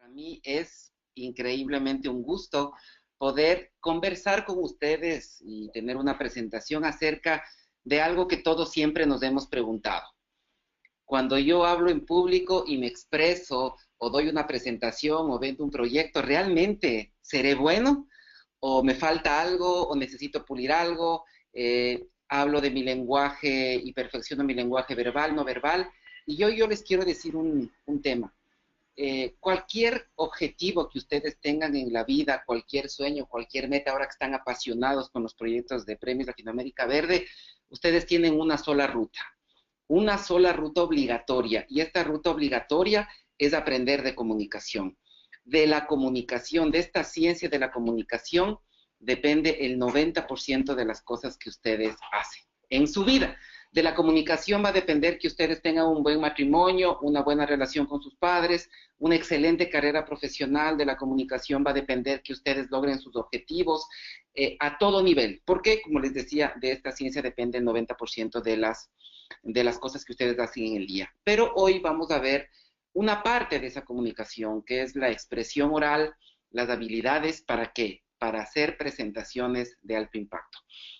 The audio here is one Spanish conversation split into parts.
Para mí es increíblemente un gusto poder conversar con ustedes y tener una presentación acerca de algo que todos siempre nos hemos preguntado. Cuando yo hablo en público y me expreso o doy una presentación o vendo un proyecto, ¿realmente seré bueno? ¿O me falta algo? ¿O necesito pulir algo? Hablo de mi lenguaje y perfecciono mi lenguaje verbal, no verbal. Y yo les quiero decir un tema. Cualquier objetivo que ustedes tengan en la vida, cualquier sueño, cualquier meta, ahora que están apasionados con los proyectos de Premios Latinoamérica Verde, ustedes tienen una sola ruta obligatoria, y esta ruta obligatoria es aprender de comunicación. De la comunicación, de esta ciencia de la comunicación, depende el 90% de las cosas que ustedes hacen en su vida. De la comunicación va a depender que ustedes tengan un buen matrimonio, una buena relación con sus padres, una excelente carrera profesional. De la comunicación va a depender que ustedes logren sus objetivos a todo nivel. Porque, como les decía, de esta ciencia depende el 90% de las cosas que ustedes hacen en el día. Pero hoy vamos a ver una parte de esa comunicación, que es la expresión oral, las habilidades, ¿para qué? Para hacer presentaciones de alto impacto.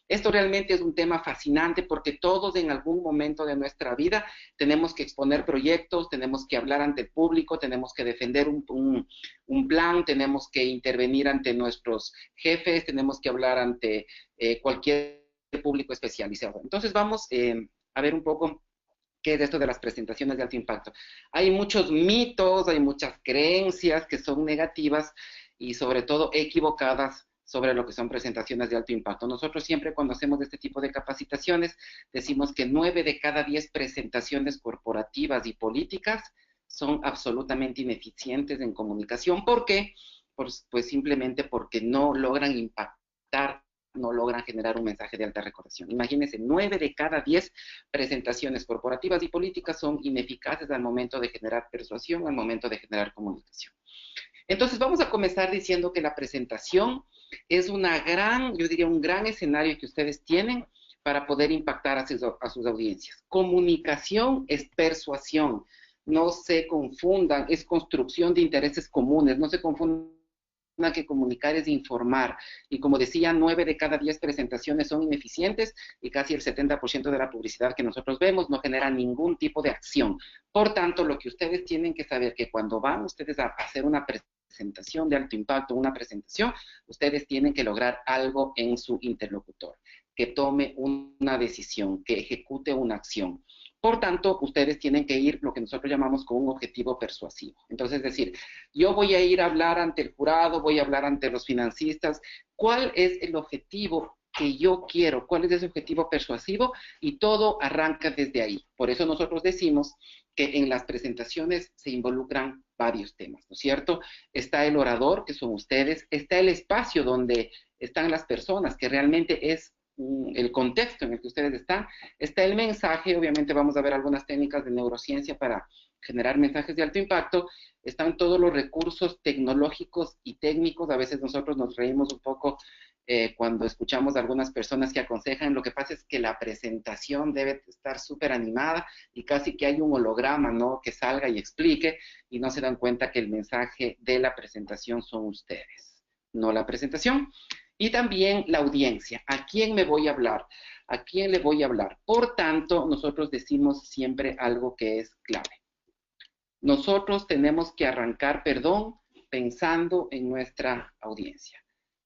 Esto realmente es un tema fascinante porque todos en algún momento de nuestra vida tenemos que exponer proyectos, tenemos que hablar ante el público, tenemos que defender un plan, tenemos que intervenir ante nuestros jefes, tenemos que hablar ante cualquier público especializado. Entonces vamos a ver un poco qué es esto de las presentaciones de alto impacto. Hay muchos mitos, hay muchas creencias que son negativas y sobre todo equivocadas sobre lo que son presentaciones de alto impacto. Nosotros siempre cuando hacemos este tipo de capacitaciones decimos que 9 de cada 10 presentaciones corporativas y políticas son absolutamente ineficientes en comunicación. ¿Por qué? Pues simplemente porque no logran impactar, no logran generar un mensaje de alta recordación. Imagínense, 9 de cada 10 presentaciones corporativas y políticas son ineficaces al momento de generar persuasión, al momento de generar comunicación. Entonces vamos a comenzar diciendo que la presentación es yo diría un gran escenario que ustedes tienen para poder impactar a sus audiencias. Comunicación es persuasión, no se confundan, es construcción de intereses comunes, no se confundan que comunicar es informar. Y como decía, 9 de cada 10 presentaciones son ineficientes y casi el 70% de la publicidad que nosotros vemos no genera ningún tipo de acción. Por tanto, lo que ustedes tienen que saber que cuando van ustedes a hacer una presentación de alto impacto, una presentación, ustedes tienen que lograr algo en su interlocutor, que tome una decisión, que ejecute una acción. Por tanto, ustedes tienen que ir lo que nosotros llamamos con un objetivo persuasivo. Entonces, es decir, yo voy a ir a hablar ante el jurado, voy a hablar ante los financistas. ¿Cuál es el objetivo que yo quiero? ¿Cuál es ese objetivo persuasivo? Y todo arranca desde ahí. Por eso nosotros decimos que en las presentaciones se involucran varios temas, ¿no es cierto? Está el orador, que son ustedes, está el espacio donde están las personas, que realmente es el contexto en el que ustedes están, está el mensaje, obviamente vamos a ver algunas técnicas de neurociencia para generar mensajes de alto impacto, están todos los recursos tecnológicos y técnicos. A veces nosotros nos reímos un poco cuando escuchamos a algunas personas que aconsejan, lo que pasa es que la presentación debe estar súper animada y casi que hay un holograma, ¿no?, que salga y explique, y no se dan cuenta que el mensaje de la presentación son ustedes, no la presentación. Y también la audiencia, ¿a quién me voy a hablar? ¿A quién le voy a hablar? Por tanto, nosotros decimos siempre algo que es clave. Nosotros tenemos que arrancar, pensando en nuestra audiencia.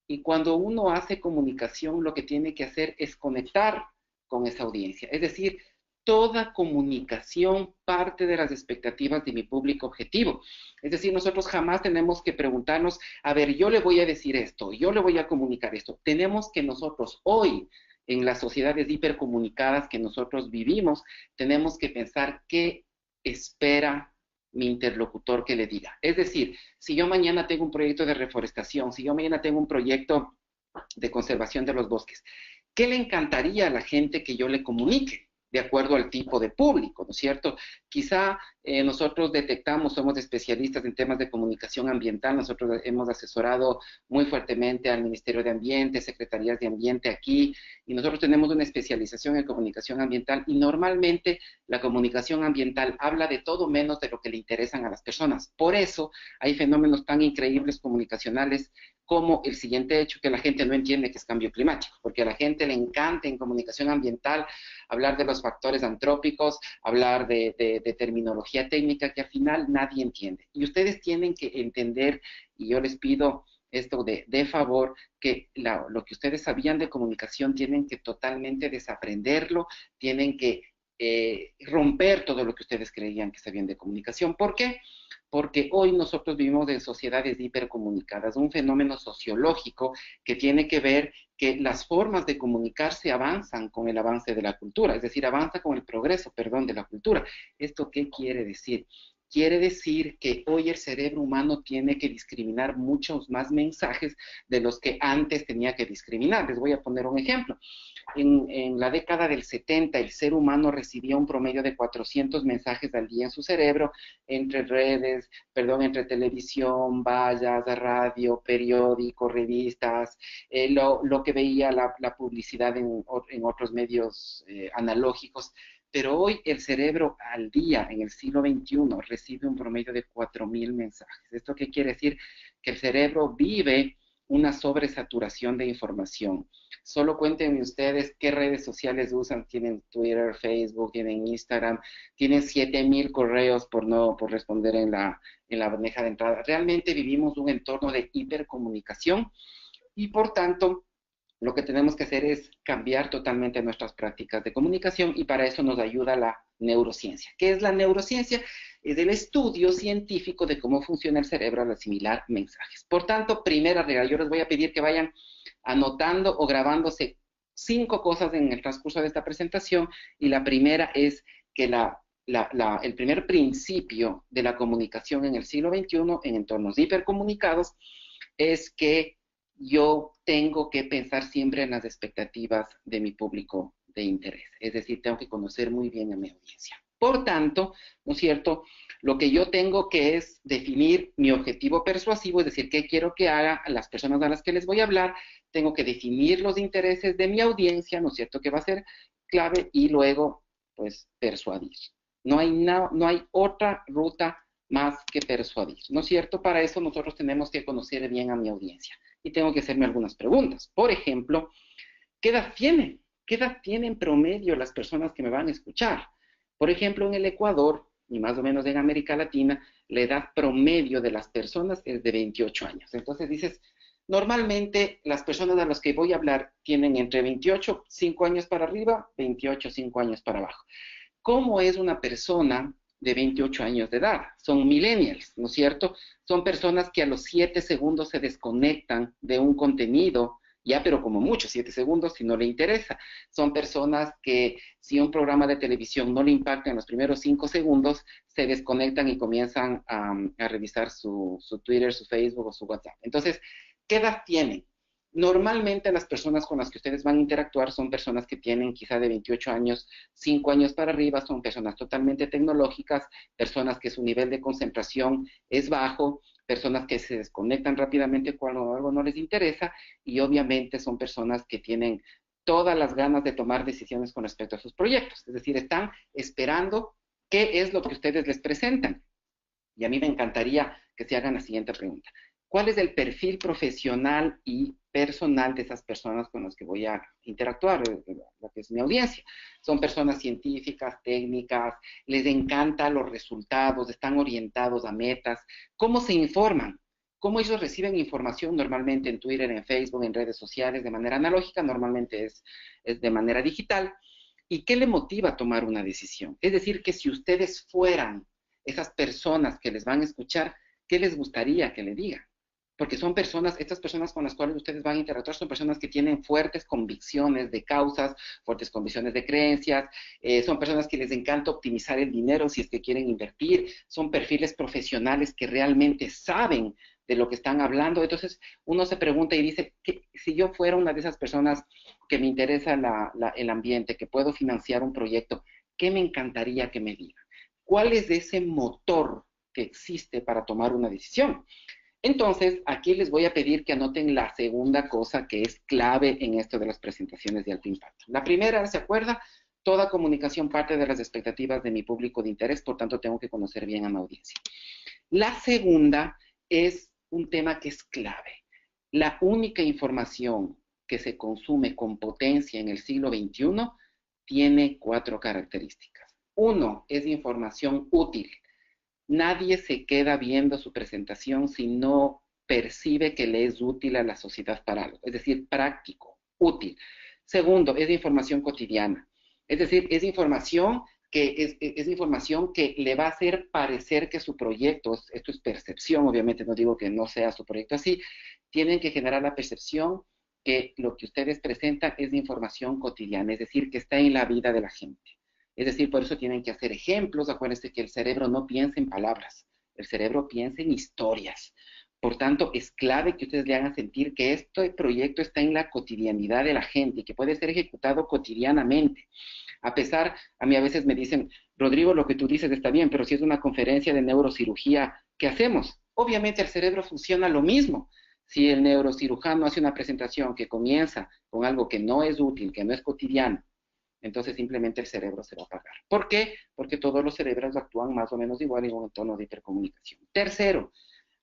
Y cuando uno hace comunicación, lo que tiene que hacer es conectar con esa audiencia. Es decir, toda comunicación parte de las expectativas de mi público objetivo. Es decir, nosotros jamás tenemos que preguntarnos, a ver, yo le voy a decir esto, yo le voy a comunicar esto. Tenemos que nosotros hoy, en las sociedades hipercomunicadas que nosotros vivimos, tenemos que pensar qué espera mi interlocutor que le diga. Es decir, si yo mañana tengo un proyecto de reforestación, si yo mañana tengo un proyecto de conservación de los bosques, ¿qué le encantaría a la gente que yo le comunique? de acuerdo al tipo de público, ¿no es cierto? Quizá nosotros detectamos, somos especialistas en temas de comunicación ambiental, nosotros hemos asesorado muy fuertemente al Ministerio de Ambiente, Secretarías de Ambiente aquí, y nosotros tenemos una especialización en comunicación ambiental, y normalmente la comunicación ambiental habla de todo menos de lo que le interesan a las personas. Por eso hay fenómenos tan increíbles comunicacionales como el siguiente hecho, que la gente no entiende que es cambio climático, porque a la gente le encanta en comunicación ambiental hablar de los factores antrópicos, hablar de terminología técnica que al final nadie entiende. Y ustedes tienen que entender, y yo les pido esto de favor, que lo que ustedes sabían de comunicación tienen que totalmente desaprenderlo, tienen que romper todo lo que ustedes creían que sabían de comunicación. ¿Por qué? Porque hoy nosotros vivimos en sociedades hipercomunicadas, un fenómeno sociológico que tiene que ver que las formas de comunicarse avanzan con el avance de la cultura, es decir, avanza con el progreso, perdón, de la cultura. ¿Esto qué quiere decir? Quiere decir que hoy el cerebro humano tiene que discriminar muchos más mensajes de los que antes tenía que discriminar. Les voy a poner un ejemplo. En la década del 70, el ser humano recibía un promedio de 400 mensajes al día en su cerebro, entre redes, perdón, entre televisión, vallas, radio, periódicos, revistas, lo que veía la publicidad en otros medios analógicos. Pero hoy el cerebro al día, en el siglo XXI, recibe un promedio de 4.000 mensajes. ¿Esto qué quiere decir? Que el cerebro vive una sobresaturación de información. Solo cuéntenme ustedes qué redes sociales usan. Tienen Twitter, Facebook, tienen Instagram, tienen 7.000 correos por responder en la bandeja de entrada. Realmente vivimos un entorno de hipercomunicación y por tanto lo que tenemos que hacer es cambiar totalmente nuestras prácticas de comunicación y para eso nos ayuda la neurociencia. ¿Qué es la neurociencia? Es el estudio científico de cómo funciona el cerebro al asimilar mensajes. Por tanto, primera regla, yo les voy a pedir que vayan anotando o grabándose 5 cosas en el transcurso de esta presentación y la primera es que el primer principio de la comunicación en el siglo XXI en entornos hipercomunicados es que yo tengo que pensar siempre en las expectativas de mi público de interés. Es decir, tengo que conocer muy bien a mi audiencia. Por tanto, ¿no es cierto? Lo que yo tengo que es definir mi objetivo persuasivo, es decir, qué quiero que haga a las personas a las que les voy a hablar. Tengo que definir los intereses de mi audiencia, ¿no es cierto? Que va a ser clave y luego, pues, persuadir. No hay otra ruta más que persuadir, ¿no es cierto? Para eso nosotros tenemos que conocer bien a mi audiencia y tengo que hacerme algunas preguntas. Por ejemplo, ¿qué edad tienen? ¿Qué edad tienen promedio las personas que me van a escuchar? Por ejemplo, en el Ecuador, y más o menos en América Latina, la edad promedio de las personas es de 28 años. Entonces dices, normalmente las personas a las que voy a hablar tienen entre 28, 5 años para arriba, 28, 5 años para abajo. ¿Cómo es una persona de 28 años de edad? Son millennials, ¿no es cierto? Son personas que a los 7 segundos se desconectan de un contenido, ya, pero como mucho, 7 segundos si no le interesa. Son personas que si un programa de televisión no le impacta en los primeros 5 segundos, se desconectan y comienzan a revisar su Twitter, su Facebook o su WhatsApp. Entonces, ¿qué edad tienen? Normalmente las personas con las que ustedes van a interactuar son personas que tienen quizá de 28 años, 5 años para arriba, son personas totalmente tecnológicas, personas que su nivel de concentración es bajo, personas que se desconectan rápidamente cuando algo no les interesa y obviamente son personas que tienen todas las ganas de tomar decisiones con respecto a sus proyectos. Es decir, están esperando qué es lo que ustedes les presentan. Y a mí me encantaría que se hagan la siguiente pregunta. ¿Cuál es el perfil profesional y personal de esas personas con las que voy a interactuar, lo que es mi audiencia? Son personas científicas, técnicas, les encantan los resultados, están orientados a metas. ¿Cómo se informan? ¿Cómo ellos reciben información normalmente en Twitter, en Facebook, en redes sociales, de manera analógica? Normalmente es de manera digital. ¿Y qué le motiva a tomar una decisión? Es decir, que si ustedes fueran esas personas que les van a escuchar, ¿qué les gustaría que le digan? porque son personas, estas personas con las cuales ustedes van a interactuar son personas que tienen fuertes convicciones de causas, fuertes convicciones de creencias, son personas que les encanta optimizar el dinero si es que quieren invertir, son perfiles profesionales que realmente saben de lo que están hablando. Entonces uno se pregunta y dice, si yo fuera una de esas personas que me interesa el ambiente, que puedo financiar un proyecto, ¿qué me encantaría que me digan? ¿Cuál es ese motor que existe para tomar una decisión? Entonces, aquí les voy a pedir que anoten la segunda cosa que es clave en esto de las presentaciones de alto impacto. La primera, ¿se acuerda? Toda comunicación parte de las expectativas de mi público de interés, por tanto tengo que conocer bien a mi audiencia. La segunda es un tema que es clave. La única información que se consume con potencia en el siglo XXI tiene 4 características. Uno, es información útil. Nadie se queda viendo su presentación si no percibe que le es útil a la sociedad para algo, es decir, práctico, útil. Segundo, es información cotidiana, es decir, es información que le va a hacer parecer que su proyecto, esto es percepción, obviamente no digo que no sea su proyecto así, tienen que generar la percepción que lo que ustedes presentan es información cotidiana, es decir, que está en la vida de la gente. Es decir, por eso tienen que hacer ejemplos. Acuérdense que el cerebro no piensa en palabras, el cerebro piensa en historias. Por tanto, es clave que ustedes le hagan sentir que este proyecto está en la cotidianidad de la gente y que puede ser ejecutado cotidianamente. A mí a veces me dicen, Rodrigo, lo que tú dices está bien, pero si es una conferencia de neurocirugía, ¿qué hacemos? Obviamente el cerebro funciona lo mismo. Si el neurocirujano hace una presentación que comienza con algo que no es útil, que no es cotidiano, entonces simplemente el cerebro se va a apagar. ¿Por qué? Porque todos los cerebros actúan más o menos igual en un entorno de hipercomunicación. Tercero,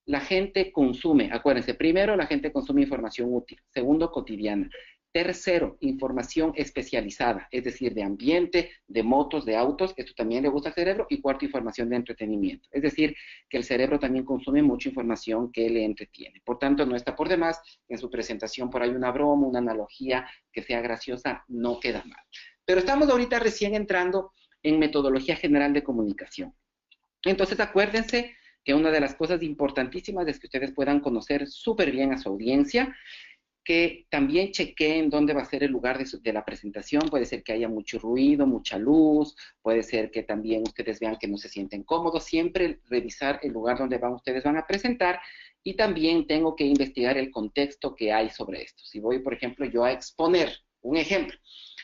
la gente consume, acuérdense, primero la gente consume información útil, segundo, cotidiana. Tercero, información especializada, es decir, de ambiente, de motos, de autos, esto también le gusta al cerebro. Y cuarto, información de entretenimiento, es decir, que el cerebro también consume mucha información que le entretiene. Por tanto, no está por demás que en su presentación por ahí una broma, una analogía que sea graciosa, no queda mal. Pero estamos ahorita recién entrando en metodología general de comunicación. Entonces, acuérdense que una de las cosas importantísimas es que ustedes puedan conocer súper bien a su audiencia, que también chequeen dónde va a ser el lugar de la presentación. Puede ser que haya mucho ruido, mucha luz, puede ser que también ustedes vean que no se sienten cómodos. Siempre revisar el lugar donde ustedes van a presentar, y también tengo que investigar el contexto que hay sobre esto. Si voy, por ejemplo, yo a exponer un ejemplo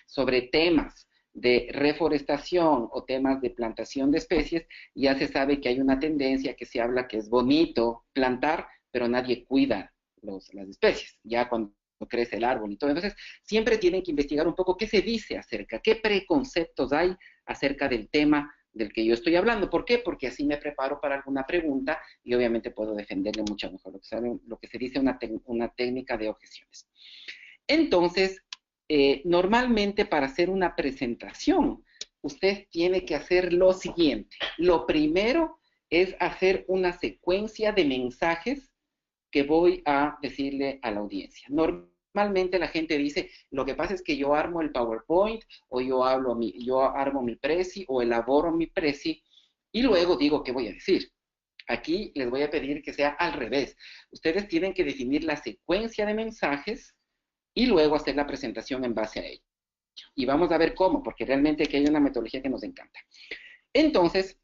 sobre temas de reforestación o temas de plantación de especies, ya se sabe que hay una tendencia que se habla que es bonito plantar, pero nadie cuida las especies, ya cuando crece el árbol y todo. Entonces, siempre tienen que investigar un poco qué se dice acerca, qué preconceptos hay acerca del tema del que yo estoy hablando. ¿Por qué? Porque así me preparo para alguna pregunta y obviamente puedo defenderle mucho mejor, lo que se dice una técnica de objeciones. Entonces, normalmente para hacer una presentación, usted tiene que hacer lo siguiente. Lo primero es hacer una secuencia de mensajes que voy a decirle a la audiencia. Normalmente la gente dice, lo que pasa es que yo armo el PowerPoint, o yo armo mi presi, o elaboro mi presi, y luego digo qué voy a decir. Aquí les voy a pedir que sea al revés. Ustedes tienen que definir la secuencia de mensajes y luego hacer la presentación en base a ello. Y vamos a ver cómo, porque realmente aquí hay una metodología que nos encanta. Entonces,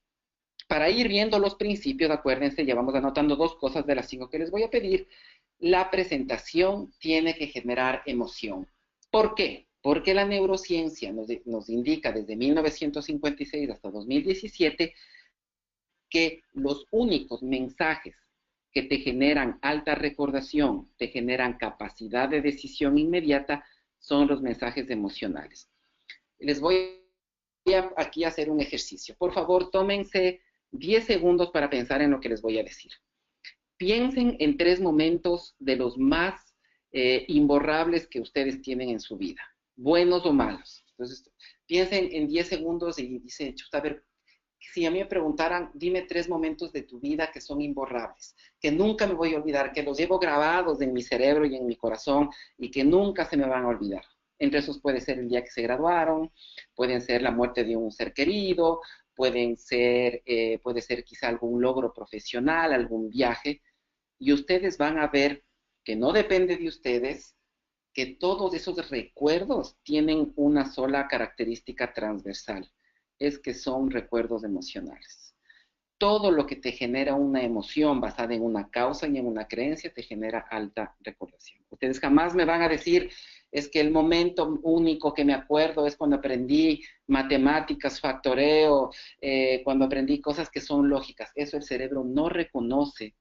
para ir viendo los principios, acuérdense, ya vamos anotando 2 cosas de las 5 que les voy a pedir. La presentación tiene que generar emoción. ¿Por qué? Porque la neurociencia nos indica desde 1956 hasta 2017 que los únicos mensajes que te generan alta recordación, te generan capacidad de decisión inmediata, son los mensajes emocionales. Les voy aquí a hacer un ejercicio. Por favor, tómense 10 segundos para pensar en lo que les voy a decir. Piensen en 3 momentos de los más imborrables que ustedes tienen en su vida, buenos o malos. Entonces, piensen en 10 segundos y dicen, a ver, si a mí me preguntaran, dime 3 momentos de tu vida que son imborrables, que nunca me voy a olvidar, que los llevo grabados en mi cerebro y en mi corazón y que nunca se me van a olvidar. Entre esos puede ser el día que se graduaron, pueden ser la muerte de un ser querido, puede ser quizá algún logro profesional, algún viaje. y ustedes van a ver que no depende de ustedes, que todos esos recuerdos tienen una sola característica transversal, es que son recuerdos emocionales. Todo lo que te genera una emoción basada en una causa y en una creencia te genera alta recordación. Ustedes jamás me van a decir, es que el momento único que me acuerdo es cuando aprendí matemáticas, factoreo, cuando aprendí cosas que son lógicas. Eso el cerebro no reconoce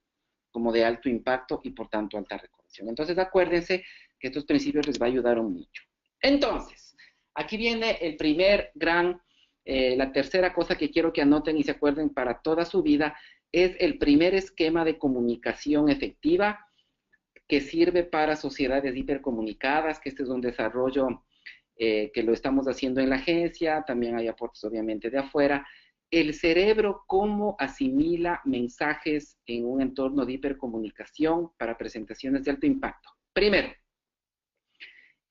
como de alto impacto y por tanto alta recordación. Entonces acuérdense que estos principios les va a ayudar mucho. Entonces, aquí viene el primer gran, la tercera cosa que quiero que anoten y se acuerden para toda su vida, es el primer esquema de comunicación efectiva que sirve para sociedades hipercomunicadas, que este es un desarrollo que lo estamos haciendo en la agencia, también hay aportes obviamente de afuera. El cerebro, cómo asimila mensajes en un entorno de hipercomunicación para presentaciones de alto impacto. Primero,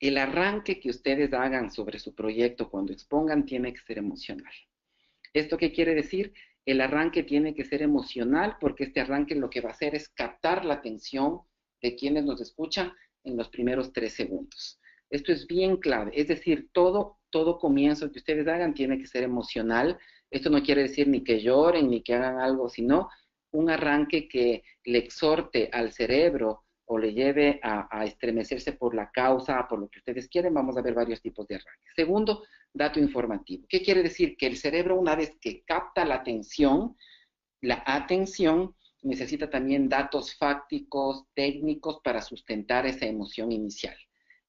el arranque que ustedes hagan sobre su proyecto cuando expongan tiene que ser emocional. ¿Esto qué quiere decir? El arranque tiene que ser emocional porque este arranque lo que va a hacer es captar la atención de quienes nos escuchan en los primeros 3 segundos. Esto es bien clave, es decir, todo comienzo que ustedes hagan tiene que ser emocional. Esto no quiere decir ni que lloren ni que hagan algo, sino un arranque que le exhorte al cerebro o le lleve a estremecerse por la causa, por lo que ustedes quieren. Vamos a ver varios tipos de arranques. Segundo, dato informativo. ¿Qué quiere decir? Que el cerebro, una vez que capta la atención necesita también datos fácticos, técnicos para sustentar esa emoción inicial.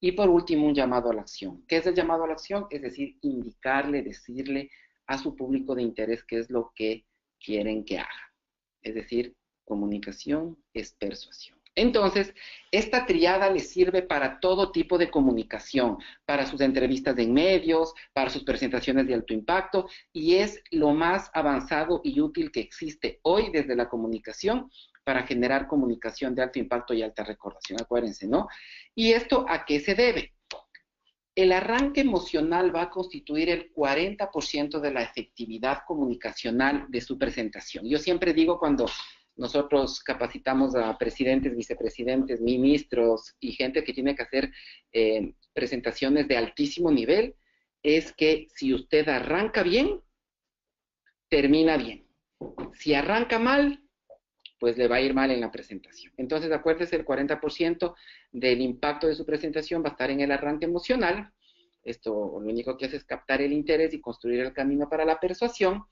Y por último, un llamado a la acción. ¿Qué es el llamado a la acción? Es decir, indicarle, decirle a su público de interés qué es lo que quieren que haga. Es decir, comunicación es persuasión. Entonces, esta triada les sirve para todo tipo de comunicación, para sus entrevistas en medios, para sus presentaciones de alto impacto, y es lo más avanzado y útil que existe hoy desde la comunicación para generar comunicación de alto impacto y alta recordación, acuérdense, ¿no? ¿Y esto a qué se debe? El arranque emocional va a constituir el 40% de la efectividad comunicacional de su presentación. Yo siempre digo cuando nosotros capacitamos a presidentes, vicepresidentes, ministros y gente que tiene que hacer presentaciones de altísimo nivel, es que si usted arranca bien, termina bien. Si arranca mal, pues le va a ir mal en la presentación. Entonces, acuérdese, el 40% del impacto de su presentación va a estar en el arranque emocional. Esto lo único que hace es captar el interés y construir el camino para la persuasión.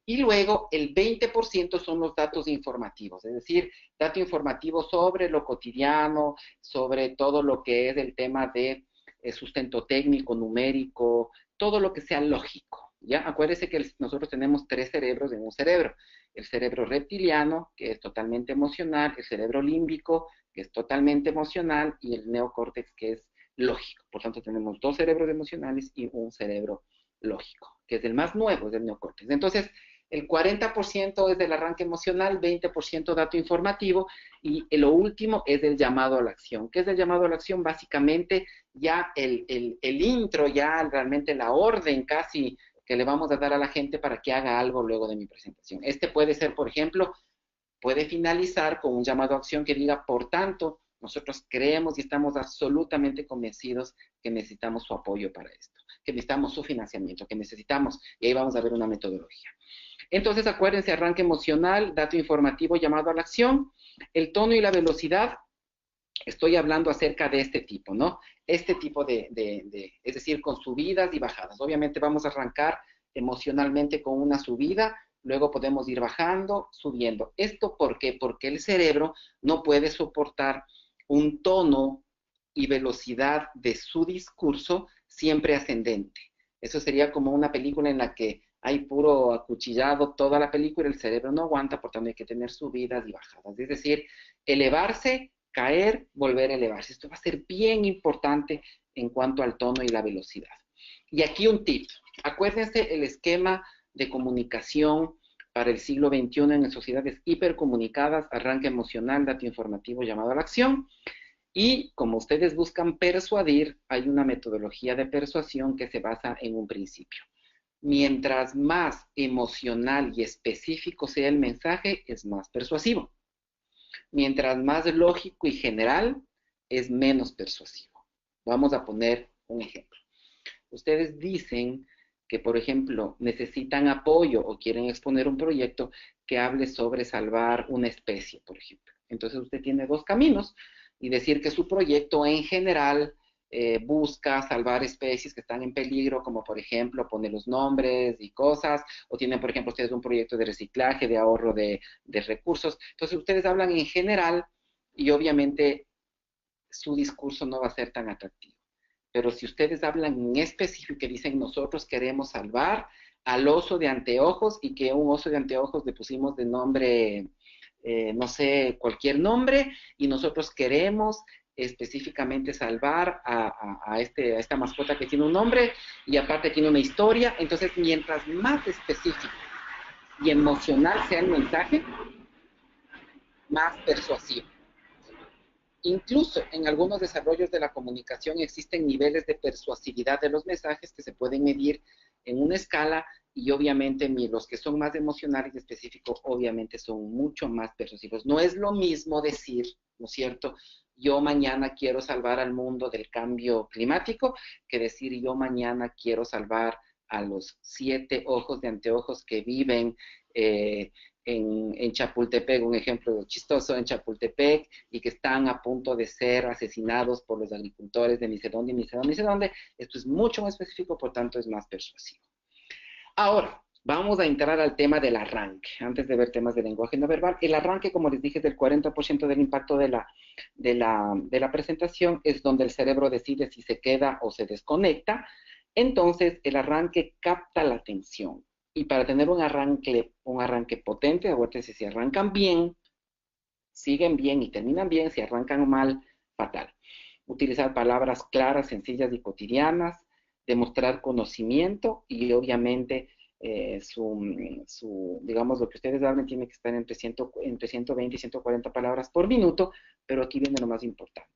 Y luego el 20% son los datos informativos, es decir, dato informativo sobre lo cotidiano, sobre todo lo que es el tema de sustento técnico, numérico, todo lo que sea lógico. ¿Ya? Acuérdese que nosotros tenemos 3 cerebros en un cerebro. El cerebro reptiliano, que es totalmente emocional, el cerebro límbico, que es totalmente emocional, y el neocórtex, que es lógico. Por tanto, tenemos 2 cerebros emocionales y un cerebro lógico, que es el más nuevo, es el neocórtex. Entonces, el 40% es del arranque emocional, 20% dato informativo, y lo último es el llamado a la acción. ¿Qué es el llamado a la acción? Básicamente, ya el intro, ya realmente la orden casi que le vamos a dar a la gente para que haga algo luego de mi presentación. Este puede ser, por ejemplo, puede finalizar con un llamado a acción que diga, por tanto, nosotros creemos y estamos absolutamente convencidos que necesitamos su apoyo para esto, que necesitamos su financiamiento, que necesitamos, y ahí vamos a ver una metodología. Entonces, acuérdense, arranque emocional, dato informativo, llamado a la acción, el tono y la velocidad. Estoy hablando acerca de este tipo, ¿no? Este tipo es decir, con subidas y bajadas. Obviamente vamos a arrancar emocionalmente con una subida, luego podemos ir bajando, subiendo. ¿Esto por qué? Porque el cerebro no puede soportar un tono y velocidad de su discurso siempre ascendente. Eso sería como una película en la que hay puro acuchillado toda la película, el cerebro no aguanta, por tanto hay que tener subidas y bajadas. Es decir, elevarse, caer, volver a elevarse. Esto va a ser bien importante en cuanto al tono y la velocidad. Y aquí un tip. Acuérdense el esquema de comunicación para el siglo XXI en sociedades hipercomunicadas, arranque emocional, dato informativo, llamado a la acción. Y como ustedes buscan persuadir, hay una metodología de persuasión que se basa en un principio. Mientras más emocional y específico sea el mensaje, es más persuasivo. mientras más lógico y general, es menos persuasivo. Vamos a poner un ejemplo. Ustedes dicen que, por ejemplo, necesitan apoyo o quieren exponer un proyecto que hable sobre salvar una especie, por ejemplo. Entonces usted tiene dos caminos y decir que su proyecto en general busca salvar especies que están en peligro, como por ejemplo poner los nombres y cosas, o tienen, por ejemplo, ustedes un proyecto de reciclaje, de ahorro de recursos. Entonces ustedes hablan en general y obviamente su discurso no va a ser tan atractivo. Pero si ustedes hablan en específico y dicen nosotros queremos salvar al oso de anteojos y que un oso de anteojos le pusimos de nombre, no sé, cualquier nombre, y nosotros queremos específicamente salvar a esta mascota que tiene un nombre y aparte tiene una historia, entonces mientras más específico y emocional sea el mensaje, más persuasivo. Incluso en algunos desarrollos de la comunicación existen niveles de persuasividad de los mensajes que se pueden medir en una escala y obviamente los que son más emocionales y específicos obviamente son mucho más persuasivos. No es lo mismo decir, ¿no es cierto?, yo mañana quiero salvar al mundo del cambio climático que decir yo mañana quiero salvar a los 7 ojos de anteojos que viven en Chapultepec, un ejemplo chistoso, en Chapultepec, y que están a punto de ser asesinados por los agricultores de ni sé dónde, ni sé dónde, ni sé dónde. Esto es mucho más específico, por tanto es más persuasivo. Ahora, vamos a entrar al tema del arranque, antes de ver temas de lenguaje no verbal. El arranque, como les dije, es del 40% del impacto de la presentación, es donde el cerebro decide si se queda o se desconecta. Entonces, el arranque capta la atención. Y para tener un arranque potente, acuérdense, si arrancan bien, siguen bien y terminan bien, si arrancan mal, fatal. Utilizar palabras claras, sencillas y cotidianas, demostrar conocimiento y obviamente digamos, lo que ustedes hablen tiene que estar entre 120 y 140 palabras por minuto, pero aquí viene lo más importante.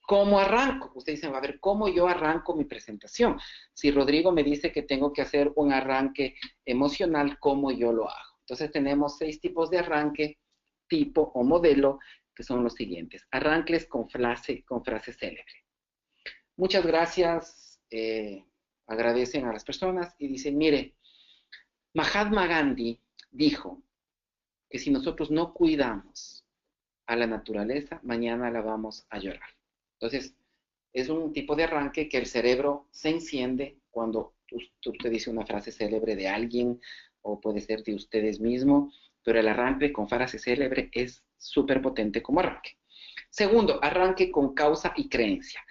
¿Cómo arranco? Ustedes dicen, a ver, ¿cómo yo arranco mi presentación? Si Rodrigo me dice que tengo que hacer un arranque emocional, ¿cómo yo lo hago? Entonces tenemos 6 tipos de arranque, tipo o modelo, que son los siguientes. Arranques con frase célebre. Muchas gracias, agradecen a las personas y dicen, mire, Mahatma Gandhi dijo que si nosotros no cuidamos a la naturaleza, mañana la vamos a llorar. Entonces, es un tipo de arranque que el cerebro se enciende cuando tú te dices una frase célebre de alguien o puede ser de ustedes mismos, pero el arranque con frase célebre es súper potente como arranque. Segundo, arranque con causa y creencia.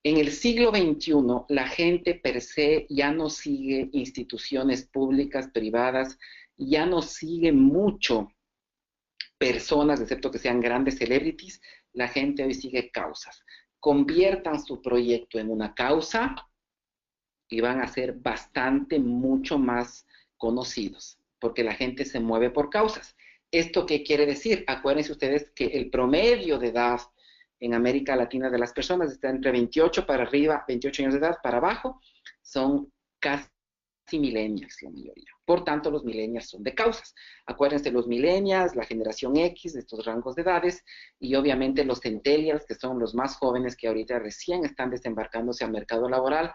En el siglo XXI, la gente per se ya no sigue instituciones públicas, privadas, ya no sigue mucho personas, excepto que sean grandes celebrities, la gente hoy sigue causas. Conviertan su proyecto en una causa y van a ser mucho más conocidos, porque la gente se mueve por causas. ¿Esto qué quiere decir? Acuérdense ustedes que el promedio de edad en América Latina de las personas está entre 28 para arriba, 28 años de edad para abajo, son casi millennials la mayoría. Por tanto, los millennials son de causas. Acuérdense, los millennials, la generación X de estos rangos de edades y obviamente los centennials, que son los más jóvenes que ahorita recién están desembarcándose al mercado laboral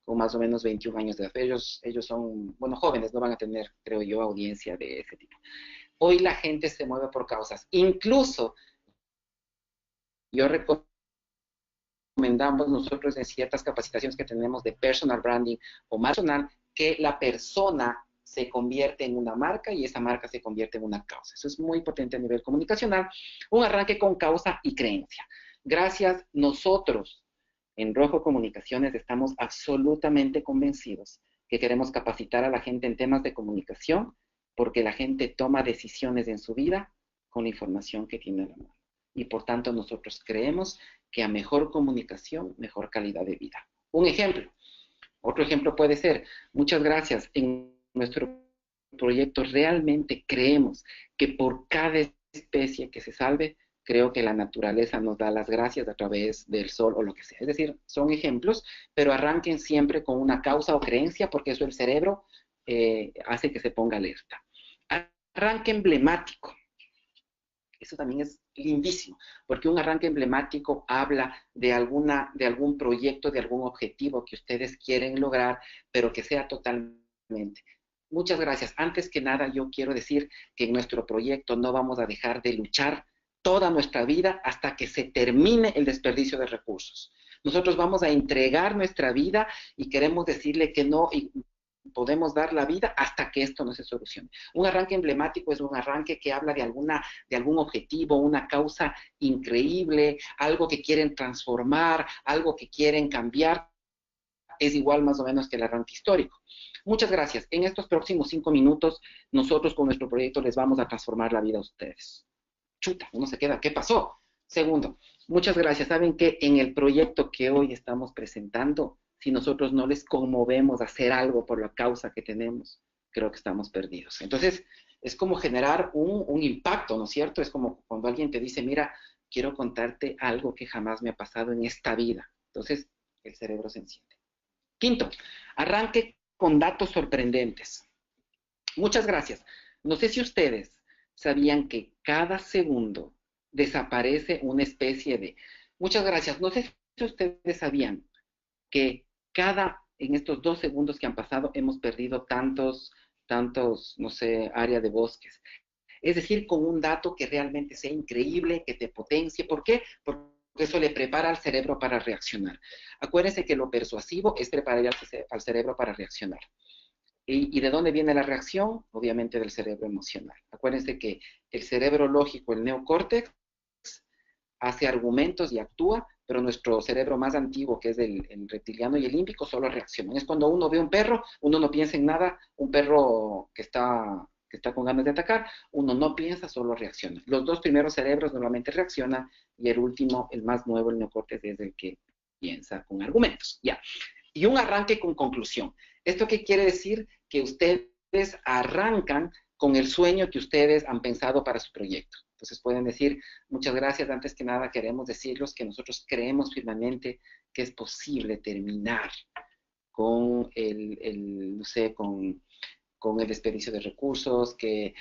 con más o menos 21 años de edad. Ellos son, bueno, jóvenes, no van a tener, creo yo, audiencia de ese tipo. Hoy la gente se mueve por causas. Incluso, yo recomendamos nosotros en ciertas capacitaciones que tenemos de personal branding o marca personal, que la persona se convierte en una marca y esa marca se convierte en una causa. Eso es muy potente a nivel comunicacional. Un arranque con causa y creencia. Gracias, nosotros en Rojo Comunicaciones estamos absolutamente convencidos que queremos capacitar a la gente en temas de comunicación porque la gente toma decisiones en su vida con la información que tiene a la mano. Y por tanto nosotros creemos que a mejor comunicación, mejor calidad de vida. Un ejemplo. Otro ejemplo puede ser, muchas gracias, en nuestro proyecto realmente creemos que por cada especie que se salve, creo que la naturaleza nos da las gracias a través del sol o lo que sea. Es decir, son ejemplos, pero arranquen siempre con una causa o creencia, porque eso el cerebro hace que se ponga alerta. Arranque emblemático. Eso también es lindísimo, porque un arranque emblemático habla de algún proyecto, de algún objetivo que ustedes quieren lograr, pero que sea totalmente. Muchas gracias. Antes que nada, yo quiero decir que en nuestro proyecto no vamos a dejar de luchar toda nuestra vida hasta que se termine el desperdicio de recursos. Nosotros vamos a entregar nuestra vida y queremos decirle que no, y podemos dar la vida hasta que esto no se solucione. Un arranque emblemático es un arranque que habla de algún objetivo, una causa increíble, algo que quieren transformar, algo que quieren cambiar. Es igual más o menos que el arranque histórico. Muchas gracias. En estos próximos 5 minutos, nosotros con nuestro proyecto les vamos a transformar la vida a ustedes. Chuta, uno se queda, ¿qué pasó? Segundo, muchas gracias. Saben que en el proyecto que hoy estamos presentando, si nosotros no les conmovemos a hacer algo por la causa que tenemos, creo que estamos perdidos. Entonces, es como generar un impacto, ¿no es cierto? Es como cuando alguien te dice, mira, quiero contarte algo que jamás me ha pasado en esta vida. Entonces, el cerebro se enciende. Quinto, arranque con datos sorprendentes. Muchas gracias. No sé si ustedes sabían que cada segundo desaparece una especie de... Muchas gracias. No sé si ustedes sabían que en estos 2 segundos que han pasado, hemos perdido tantos, no sé, área de bosques. Es decir, con un dato que realmente sea increíble, que te potencie. ¿Por qué? Porque eso le prepara al cerebro para reaccionar. Acuérdense que lo persuasivo es preparar al cerebro para reaccionar. ¿Y de dónde viene la reacción? Obviamente del cerebro emocional. Acuérdense que el cerebro lógico, el neocórtex, hace argumentos y actúa, pero nuestro cerebro más antiguo, que es el reptiliano y el límbico, solo reacciona. Es cuando uno ve un perro, uno no piensa en nada, un perro que está con ganas de atacar, uno no piensa, solo reacciona. Los 2 primeros cerebros normalmente reaccionan y el último, el más nuevo, el neocórtex, es el que piensa con argumentos. Ya. Y un arranque con conclusión. ¿Esto qué quiere decir? Que ustedes arrancan con el sueño que ustedes han pensado para su proyecto. Entonces pueden decir, muchas gracias, antes que nada queremos decirles que nosotros creemos firmemente que es posible terminar con no sé, con el desperdicio de recursos, que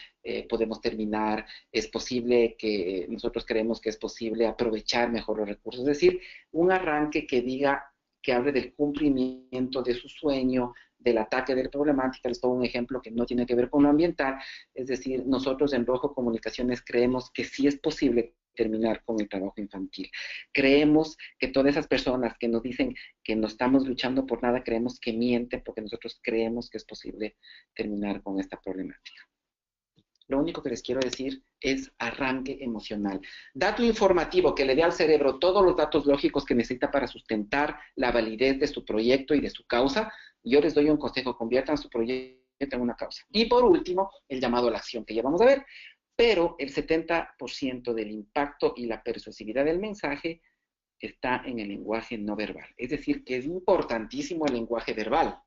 podemos terminar, es posible que nosotros creemos que es posible aprovechar mejor los recursos. Es decir, un arranque que diga, que hable del cumplimiento de su sueño, del ataque de la problemática. Les pongo un ejemplo que no tiene que ver con lo ambiental. Es decir, nosotros en Rojo Comunicaciones creemos que sí es posible terminar con el trabajo infantil. Creemos que todas esas personas que nos dicen que no estamos luchando por nada, creemos que mienten, porque nosotros creemos que es posible terminar con esta problemática. Lo único que les quiero decir es arranque emocional. Dato informativo que le dé al cerebro todos los datos lógicos que necesita para sustentar la validez de su proyecto y de su causa. Yo les doy un consejo, conviertan su proyecto en una causa. Y por último, el llamado a la acción, que ya vamos a ver. Pero el 70% del impacto y la persuasividad del mensaje está en el lenguaje no verbal. Es decir, que es importantísimo el lenguaje verbal.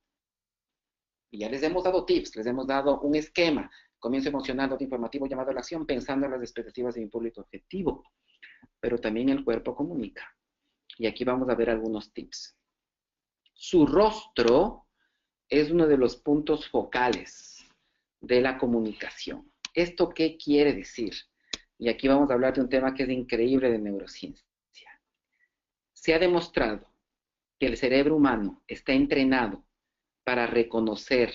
Y ya les hemos dado tips, les hemos dado un esquema. Comienzo emocional, dato informativo, llamado a la acción, pensando en las expectativas de mi público objetivo. Pero también el cuerpo comunica. Y aquí vamos a ver algunos tips. Su rostro es uno de los puntos focales de la comunicación. ¿Esto qué quiere decir? Y aquí vamos a hablar de un tema que es increíble de neurociencia. Se ha demostrado que el cerebro humano está entrenado para reconocer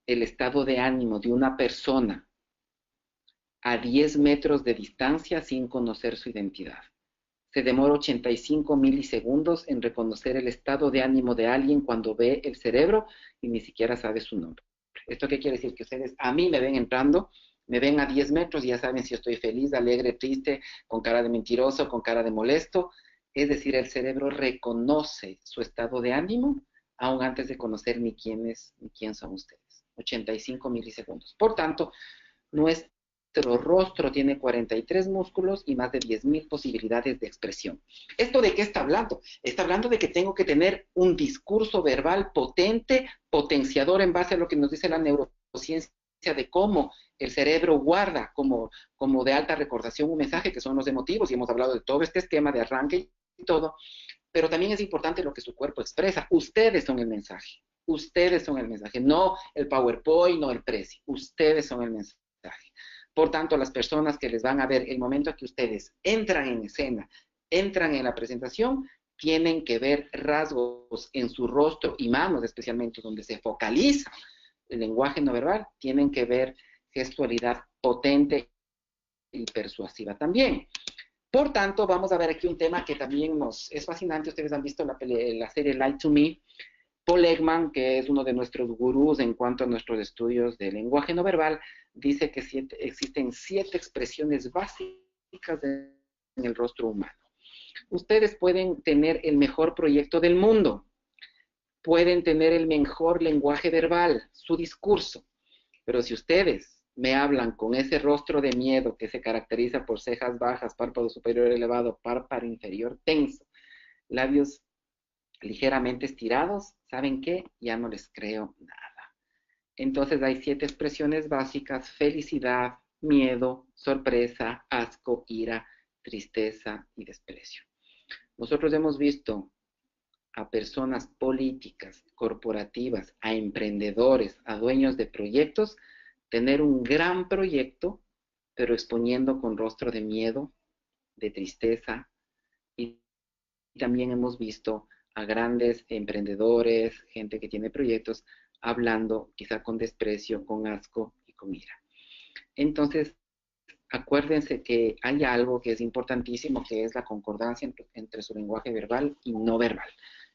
el estado de ánimo de una persona a 10 metros de distancia sin conocer su identidad. Se demora 85 milisegundos en reconocer el estado de ánimo de alguien cuando ve el cerebro y ni siquiera sabe su nombre. ¿Esto qué quiere decir? Que ustedes a mí me ven entrando, me ven a 10 metros y ya saben si estoy feliz, alegre, triste, con cara de mentiroso, con cara de molesto. Es decir, el cerebro reconoce su estado de ánimo aún antes de conocer ni quién son ustedes. 85 milisegundos. Por tanto, nuestro rostro tiene 43 músculos y más de 10.000 posibilidades de expresión. ¿Esto de qué está hablando? Está hablando de que tengo que tener un discurso verbal potente, potenciador en base a lo que nos dice la neurociencia de cómo el cerebro guarda como de alta recordación un mensaje, que son los emotivos, y hemos hablado de todo este esquema de arranque y todo. Pero también es importante lo que su cuerpo expresa. Ustedes son el mensaje. Ustedes son el mensaje. No el PowerPoint, no el Prezi. Ustedes son el mensaje. Por tanto, las personas que les van a ver el momento que ustedes entran en escena, entran en la presentación, tienen que ver rasgos en su rostro y manos, especialmente donde se focaliza el lenguaje no verbal, tienen que ver gestualidad potente y persuasiva también. Por tanto, vamos a ver aquí un tema que también nos es fascinante. Ustedes han visto la serie Lie to Me. Paul Ekman, que es uno de nuestros gurús en cuanto a nuestros estudios de lenguaje no verbal, dice que existen 7 expresiones básicas en el rostro humano. Ustedes pueden tener el mejor proyecto del mundo, pueden tener el mejor lenguaje verbal, su discurso, pero si ustedes me hablan con ese rostro de miedo que se caracteriza por cejas bajas, párpado superior elevado, párpado inferior tenso, labios ligeramente estirados, ¿saben qué? Ya no les creo nada. Entonces hay 7 expresiones básicas: felicidad, miedo, sorpresa, asco, ira, tristeza y desprecio. Nosotros hemos visto a personas políticas, corporativas, a emprendedores, a dueños de proyectos, tener un gran proyecto, pero exponiendo con rostro de miedo, de tristeza. Y también hemos visto a grandes emprendedores, gente que tiene proyectos, hablando quizá con desprecio, con asco y con ira. Entonces, acuérdense que hay algo que es importantísimo, que es la concordancia entre su lenguaje verbal y no verbal.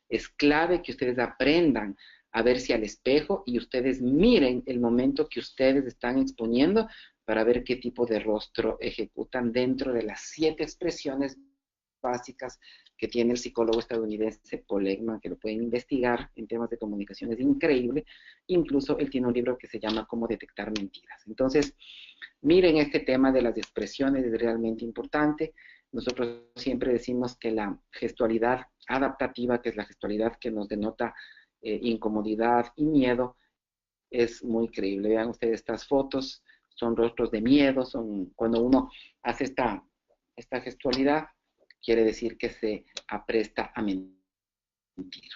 Es clave que ustedes aprendan a verse al espejo y ustedes miren el momento que ustedes están exponiendo para ver qué tipo de rostro ejecutan dentro de las 7 expresiones básicas que tiene el psicólogo estadounidense Paul Ekman, que lo pueden investigar en temas de comunicación, es increíble. Incluso él tiene un libro que se llama Cómo detectar mentiras. Entonces, miren, este tema de las expresiones es realmente importante. Nosotros siempre decimos que la gestualidad adaptativa, que es la gestualidad que nos denota incomodidad y miedo, es muy creíble. Vean ustedes estas fotos, son rostros de miedo, son cuando uno hace esta gestualidad, quiere decir que se apresta a mentir,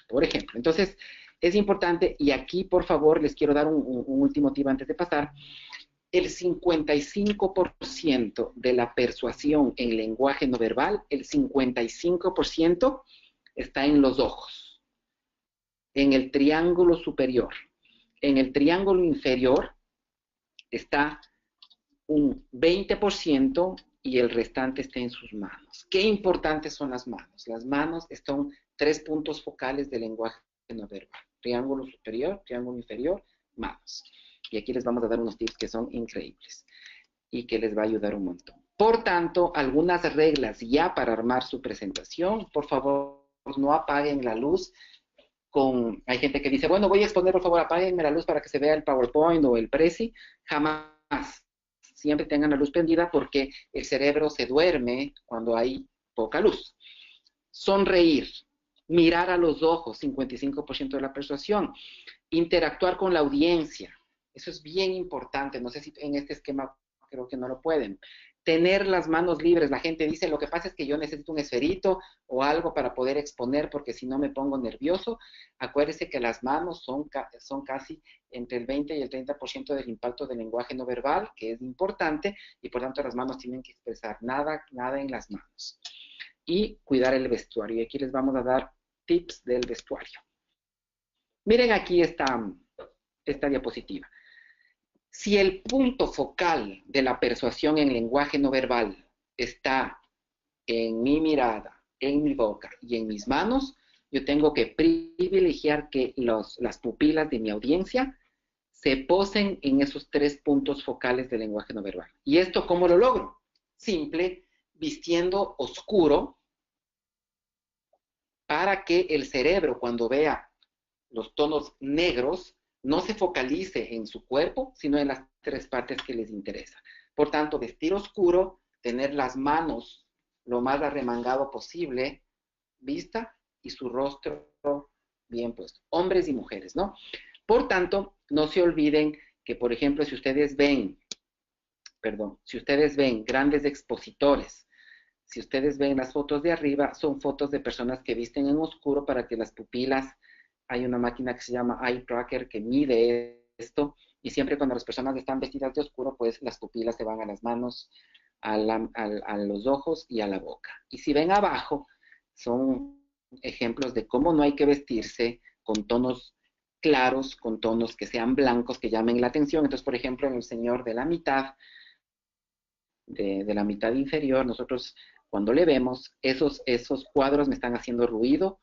por ejemplo. Entonces, es importante, y aquí, por favor, les quiero dar un último tip antes de pasar. El 55% de la persuasión en lenguaje no verbal, el 55% está en los ojos, en el triángulo superior. En el triángulo inferior está un 20% y el restante está en sus manos. ¿Qué importantes son las manos? Las manos son 3 puntos focales del lenguaje no verbal. Triángulo superior, triángulo inferior, manos. Y aquí les vamos a dar unos tips que son increíbles y que les va a ayudar un montón. Por tanto, algunas reglas ya para armar su presentación. Por favor, no apaguen la luz. Hay gente que dice, bueno, voy a exponer, por favor, apáguenme la luz para que se vea el PowerPoint o el Prezi. Jamás. Siempre tengan la luz prendida porque el cerebro se duerme cuando hay poca luz. Sonreír, mirar a los ojos, 55% de la persuasión. Interactuar con la audiencia, eso es bien importante. No sé si en este esquema creo que no lo pueden. Tener las manos libres. La gente dice, lo que pasa es que yo necesito un esferito o algo para poder exponer porque si no me pongo nervioso. Acuérdese que las manos son casi entre el 20 y el 30% del impacto del lenguaje no verbal, que es importante, y por tanto las manos tienen que expresar nada en las manos. Y cuidar el vestuario. Y aquí les vamos a dar tips del vestuario. Miren aquí esta diapositiva. Si el punto focal de la persuasión en lenguaje no verbal está en mi mirada, en mi boca y en mis manos, yo tengo que privilegiar que las pupilas de mi audiencia se posen en esos 3 puntos focales del lenguaje no verbal. ¿Y esto cómo lo logro? Simple, vistiendo oscuro para que el cerebro, cuando vea los tonos negros, no se focalice en su cuerpo, sino en las 3 partes que les interesa. Por tanto, vestir oscuro, tener las manos lo más arremangado posible, vista, y su rostro bien puesto. Hombres y mujeres, ¿no? Por tanto, no se olviden que, por ejemplo, si ustedes ven grandes expositores, si ustedes ven las fotos de arriba, son fotos de personas que visten en oscuro para que las pupilas, hay una máquina que se llama Eye Tracker que mide esto Y siempre cuando las personas están vestidas de oscuro, pues las pupilas se van a las manos, a los ojos y a la boca. Y si ven abajo, son ejemplos de cómo no hay que vestirse con tonos claros, con tonos que sean blancos, que llamen la atención. Entonces, por ejemplo, en el señor de la mitad, de la mitad inferior, nosotros cuando le vemos, esos cuadros me están haciendo ruido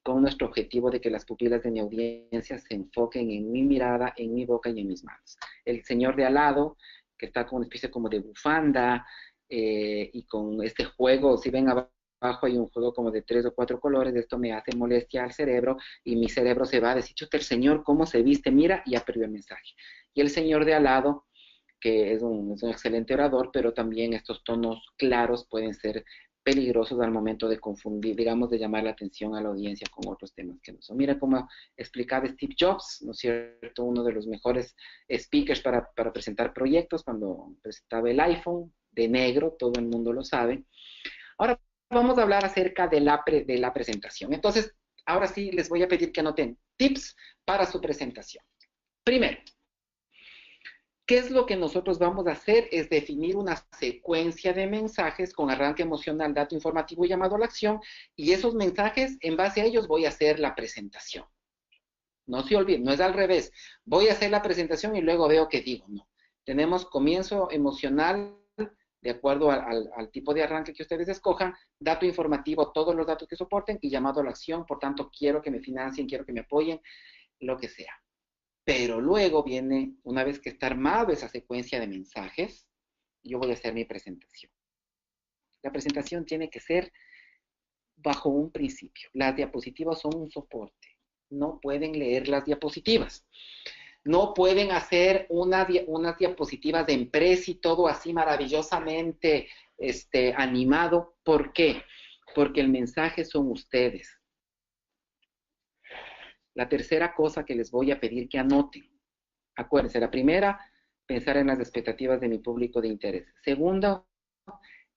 con nuestro objetivo de que las pupilas de mi audiencia se enfoquen en mi mirada, en mi boca y en mis manos. El señor de al lado, que está con una especie como de bufanda y con este juego, si ven abajo hay un juego como de 3 o 4 colores, esto me hace molestia al cerebro y mi cerebro se va a decir, chuta, el señor cómo se viste, mira, y ya perdió el mensaje. Y el señor de al lado, que es un excelente orador, pero también estos tonos claros pueden ser peligrosos al momento de confundir, digamos, de llamar la atención a la audiencia con otros temas que no son. Mira cómo explicaba Steve Jobs, ¿no es cierto? Uno de los mejores speakers para presentar proyectos cuando presentaba el iPhone de negro, todo el mundo lo sabe. Ahora vamos a hablar acerca de la presentación. Entonces, ahora sí les voy a pedir que anoten tips para su presentación. Primero, ¿qué es lo que nosotros vamos a hacer? Es definir una secuencia de mensajes con arranque emocional, dato informativo y llamado a la acción, y esos mensajes, en base a ellos, voy a hacer la presentación. No se olviden, no es al revés. Voy a hacer la presentación y luego veo qué digo. No. Tenemos comienzo emocional, de acuerdo al tipo de arranque que ustedes escojan, dato informativo, todos los datos que soporten, y llamado a la acción. Por tanto, quiero que me financien, quiero que me apoyen, lo que sea. Pero luego viene, una vez que está armado esa secuencia de mensajes, yo voy a hacer mi presentación. La presentación tiene que ser bajo un principio. Las diapositivas son un soporte. No pueden leer las diapositivas. No pueden hacer unas diapositivas de empresa y todo así maravillosamente animado. ¿Por qué? Porque el mensaje son ustedes. La tercera cosa que les voy a pedir que anoten. Acuérdense, la primera, pensar en las expectativas de mi público de interés. Segundo,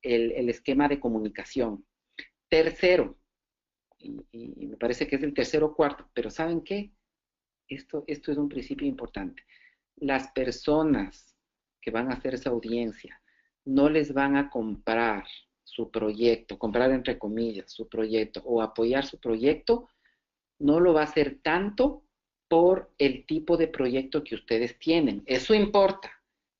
el esquema de comunicación. Tercero, y me parece que es el tercero o cuarto, pero ¿saben qué? Esto es un principio importante. Las personas que van a hacer esa audiencia no les van a comprar su proyecto, comprar entre comillas su proyecto o apoyar su proyecto, no lo va a hacer tanto por el tipo de proyecto que ustedes tienen. Eso importa.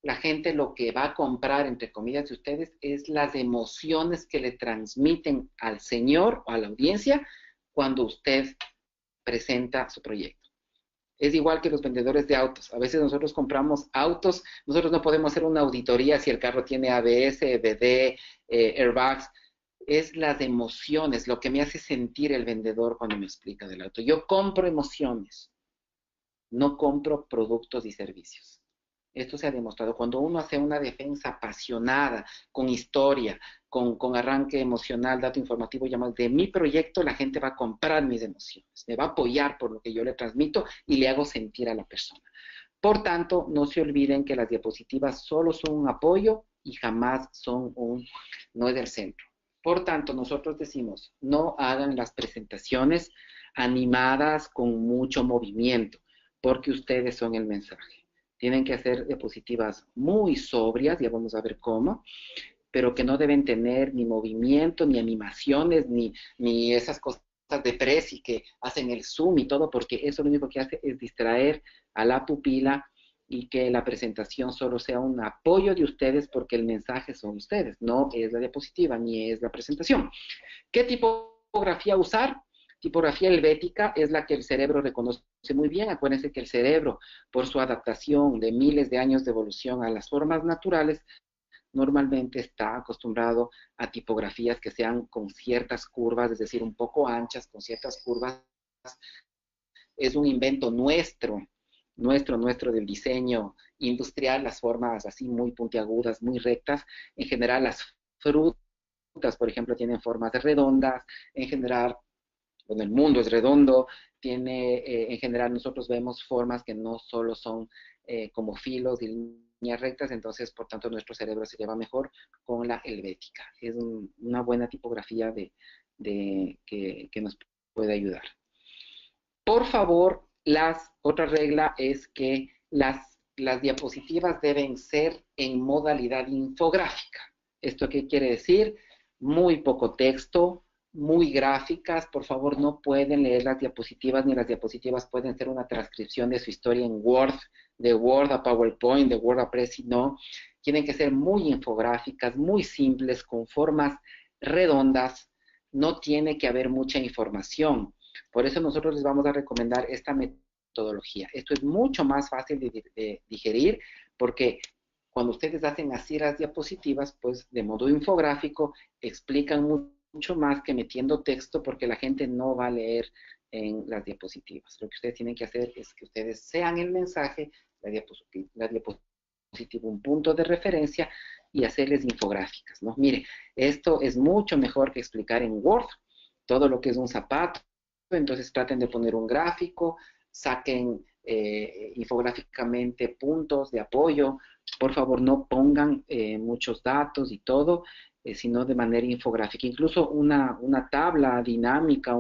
La gente lo que va a comprar, entre comillas, de ustedes es las emociones que le transmiten al señor o a la audiencia cuando usted presenta su proyecto. Es igual que los vendedores de autos. A veces nosotros compramos autos, nosotros no podemos hacer una auditoría si el carro tiene ABS, EBD, airbags. Es las emociones, lo que me hace sentir el vendedor cuando me explica del auto. Yo compro emociones, no compro productos y servicios. Esto se ha demostrado. Cuando uno hace una defensa apasionada, con historia, con arranque emocional, dato informativo, llamado de mi proyecto, la gente va a comprar mis emociones, me va a apoyar por lo que yo le transmito y le hago sentir a la persona. Por tanto, no se olviden que las diapositivas solo son un apoyo y jamás no es el centro. Por tanto, nosotros decimos, no hagan las presentaciones animadas con mucho movimiento, porque ustedes son el mensaje. Tienen que hacer diapositivas muy sobrias, ya vamos a ver cómo, pero que no deben tener ni movimiento, ni animaciones, ni esas cosas de presi que hacen el zoom y todo, porque eso lo único que hace es distraer a la pupila y que la presentación solo sea un apoyo de ustedes porque el mensaje son ustedes, no es la diapositiva ni es la presentación. ¿Qué tipografía usar? Tipografía helvética es la que el cerebro reconoce muy bien. Acuérdense que el cerebro, por su adaptación de miles de años de evolución a las formas naturales, normalmente está acostumbrado a tipografías que sean con ciertas curvas, es decir, un poco anchas, con ciertas curvas. Es un invento nuestro del diseño industrial, las formas así muy puntiagudas, muy rectas. En general, las frutas, por ejemplo, tienen formas redondas. En general, bueno, el mundo es redondo, en general nosotros vemos formas que no solo son como filos y líneas rectas, entonces por tanto nuestro cerebro se lleva mejor con la helvética. Es una buena tipografía que nos puede ayudar. Por favor, otra regla es que las las diapositivas deben ser en modalidad infográfica. ¿Esto qué quiere decir? Muy poco texto, muy gráficas. Por favor, no pueden leer las diapositivas, ni las diapositivas pueden ser una transcripción de su historia en Word, de Word a PowerPoint, de Word a Prezi, no. Tienen que ser muy infográficas, muy simples, con formas redondas. No tiene que haber mucha información. Por eso nosotros les vamos a recomendar esta metodología. Esto es mucho más fácil de digerir, porque cuando ustedes hacen así las diapositivas, pues de modo infográfico, explican mucho más que metiendo texto, porque la gente no va a leer en las diapositivas. Lo que ustedes tienen que hacer es que ustedes sean el mensaje, la diapositiva un punto de referencia, y hacerles infográficas, ¿no? Mire, esto es mucho mejor que explicar en Word todo lo que es un zapato. Entonces traten de poner un gráfico, saquen infográficamente puntos de apoyo. Por favor, no pongan muchos datos y todo, sino de manera infográfica. Incluso una tabla dinámica,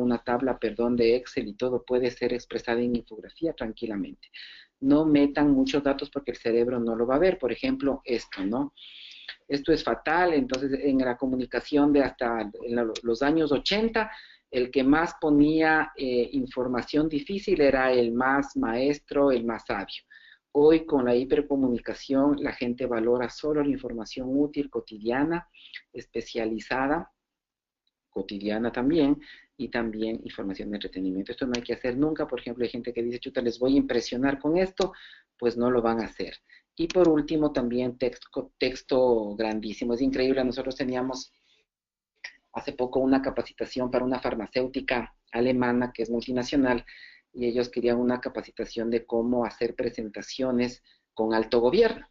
perdón, de Excel y todo puede ser expresada en infografía tranquilamente. No metan muchos datos porque el cerebro no lo va a ver. Por ejemplo, esto, ¿no? Esto es fatal. Entonces, en la comunicación de hasta los años 80, el que más ponía información difícil era el más maestro, el más sabio. Hoy, con la hipercomunicación, la gente valora solo la información útil, cotidiana, especializada, cotidiana también, y también información de entretenimiento. Esto no hay que hacer nunca. Por ejemplo, hay gente que dice, chuta, les voy a impresionar con esto, pues no lo van a hacer. Y por último, también texto grandísimo. Es increíble, nosotros teníamos hace poco una capacitación para una farmacéutica alemana que es multinacional, y ellos querían una capacitación de cómo hacer presentaciones con alto gobierno.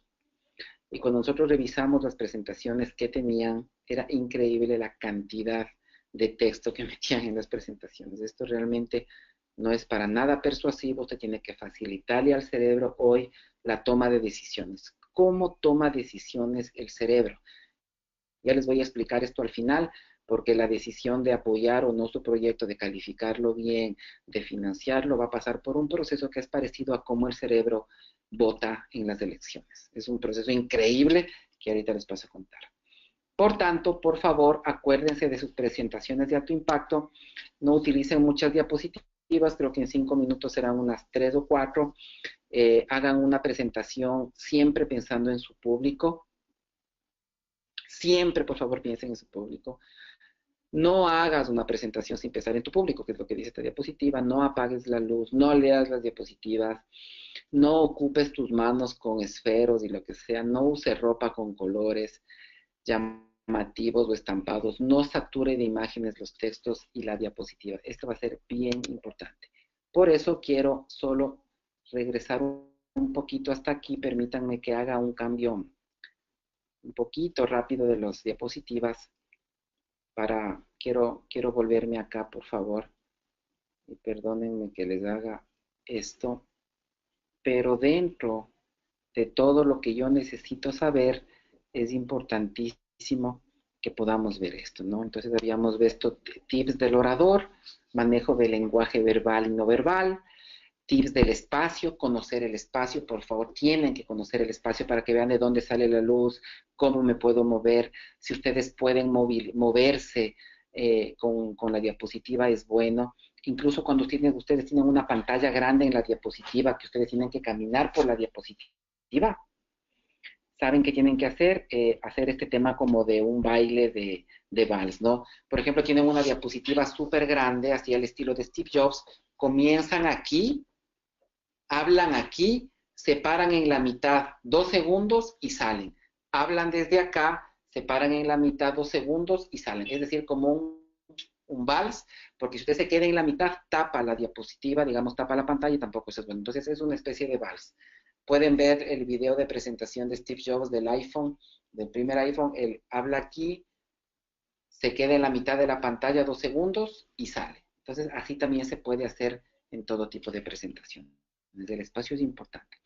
Y cuando nosotros revisamos las presentaciones que tenían, era increíble la cantidad de texto que metían en las presentaciones. Esto realmente no es para nada persuasivo. Usted tiene que facilitarle al cerebro hoy la toma de decisiones. ¿Cómo toma decisiones el cerebro? Ya les voy a explicar esto al final, porque la decisión de apoyar o no su proyecto, de calificarlo bien, de financiarlo, va a pasar por un proceso que es parecido a cómo el cerebro vota en las elecciones. Es un proceso increíble que ahorita les paso a contar. Por tanto, por favor, acuérdense de sus presentaciones de alto impacto. No utilicen muchas diapositivas, creo que en 5 minutos serán unas 3 o 4. Hagan una presentación siempre pensando en su público. Siempre, por favor, piensen en su público. No hagas una presentación sin pensar en tu público, que es lo que dice esta diapositiva. No apagues la luz, no leas las diapositivas, no ocupes tus manos con esferos y lo que sea, no uses ropa con colores llamativos o estampados, no sature de imágenes los textos y la diapositiva. Esto va a ser bien importante. Por eso quiero solo regresar un poquito hasta aquí. Permítanme que haga un cambio un poquito rápido de las diapositivas. Quiero volverme acá, por favor. Y perdónenme que les haga esto. Pero dentro de todo lo que yo necesito saber, es importantísimo que podamos ver esto, ¿no? Entonces habíamos visto tips del orador, manejo del lenguaje verbal y no verbal, tips del espacio, conocer el espacio. Por favor, tienen que conocer el espacio para que vean de dónde sale la luz, cómo me puedo mover. Si ustedes pueden moverse con la diapositiva, es bueno. Incluso cuando ustedes tienen una pantalla grande en la diapositiva, que ustedes tienen que caminar por la diapositiva, ¿saben qué tienen que hacer? Hacer este tema como de un baile de vals, ¿no? Por ejemplo, tienen una diapositiva súper grande, así al estilo de Steve Jobs. Comienzan aquí, hablan aquí, se paran en la mitad 2 segundos y salen. Hablan desde acá, se paran en la mitad 2 segundos y salen. Es decir, como un vals, porque si usted se queda en la mitad, tapa la diapositiva, digamos, tapa la pantalla, y tampoco eso es bueno. Entonces es una especie de vals. Pueden ver el video de presentación de Steve Jobs del iPhone, del primer iPhone. Él habla aquí, se queda en la mitad de la pantalla 2 segundos y sale. Entonces así también se puede hacer en todo tipo de presentación. El espacio es importante.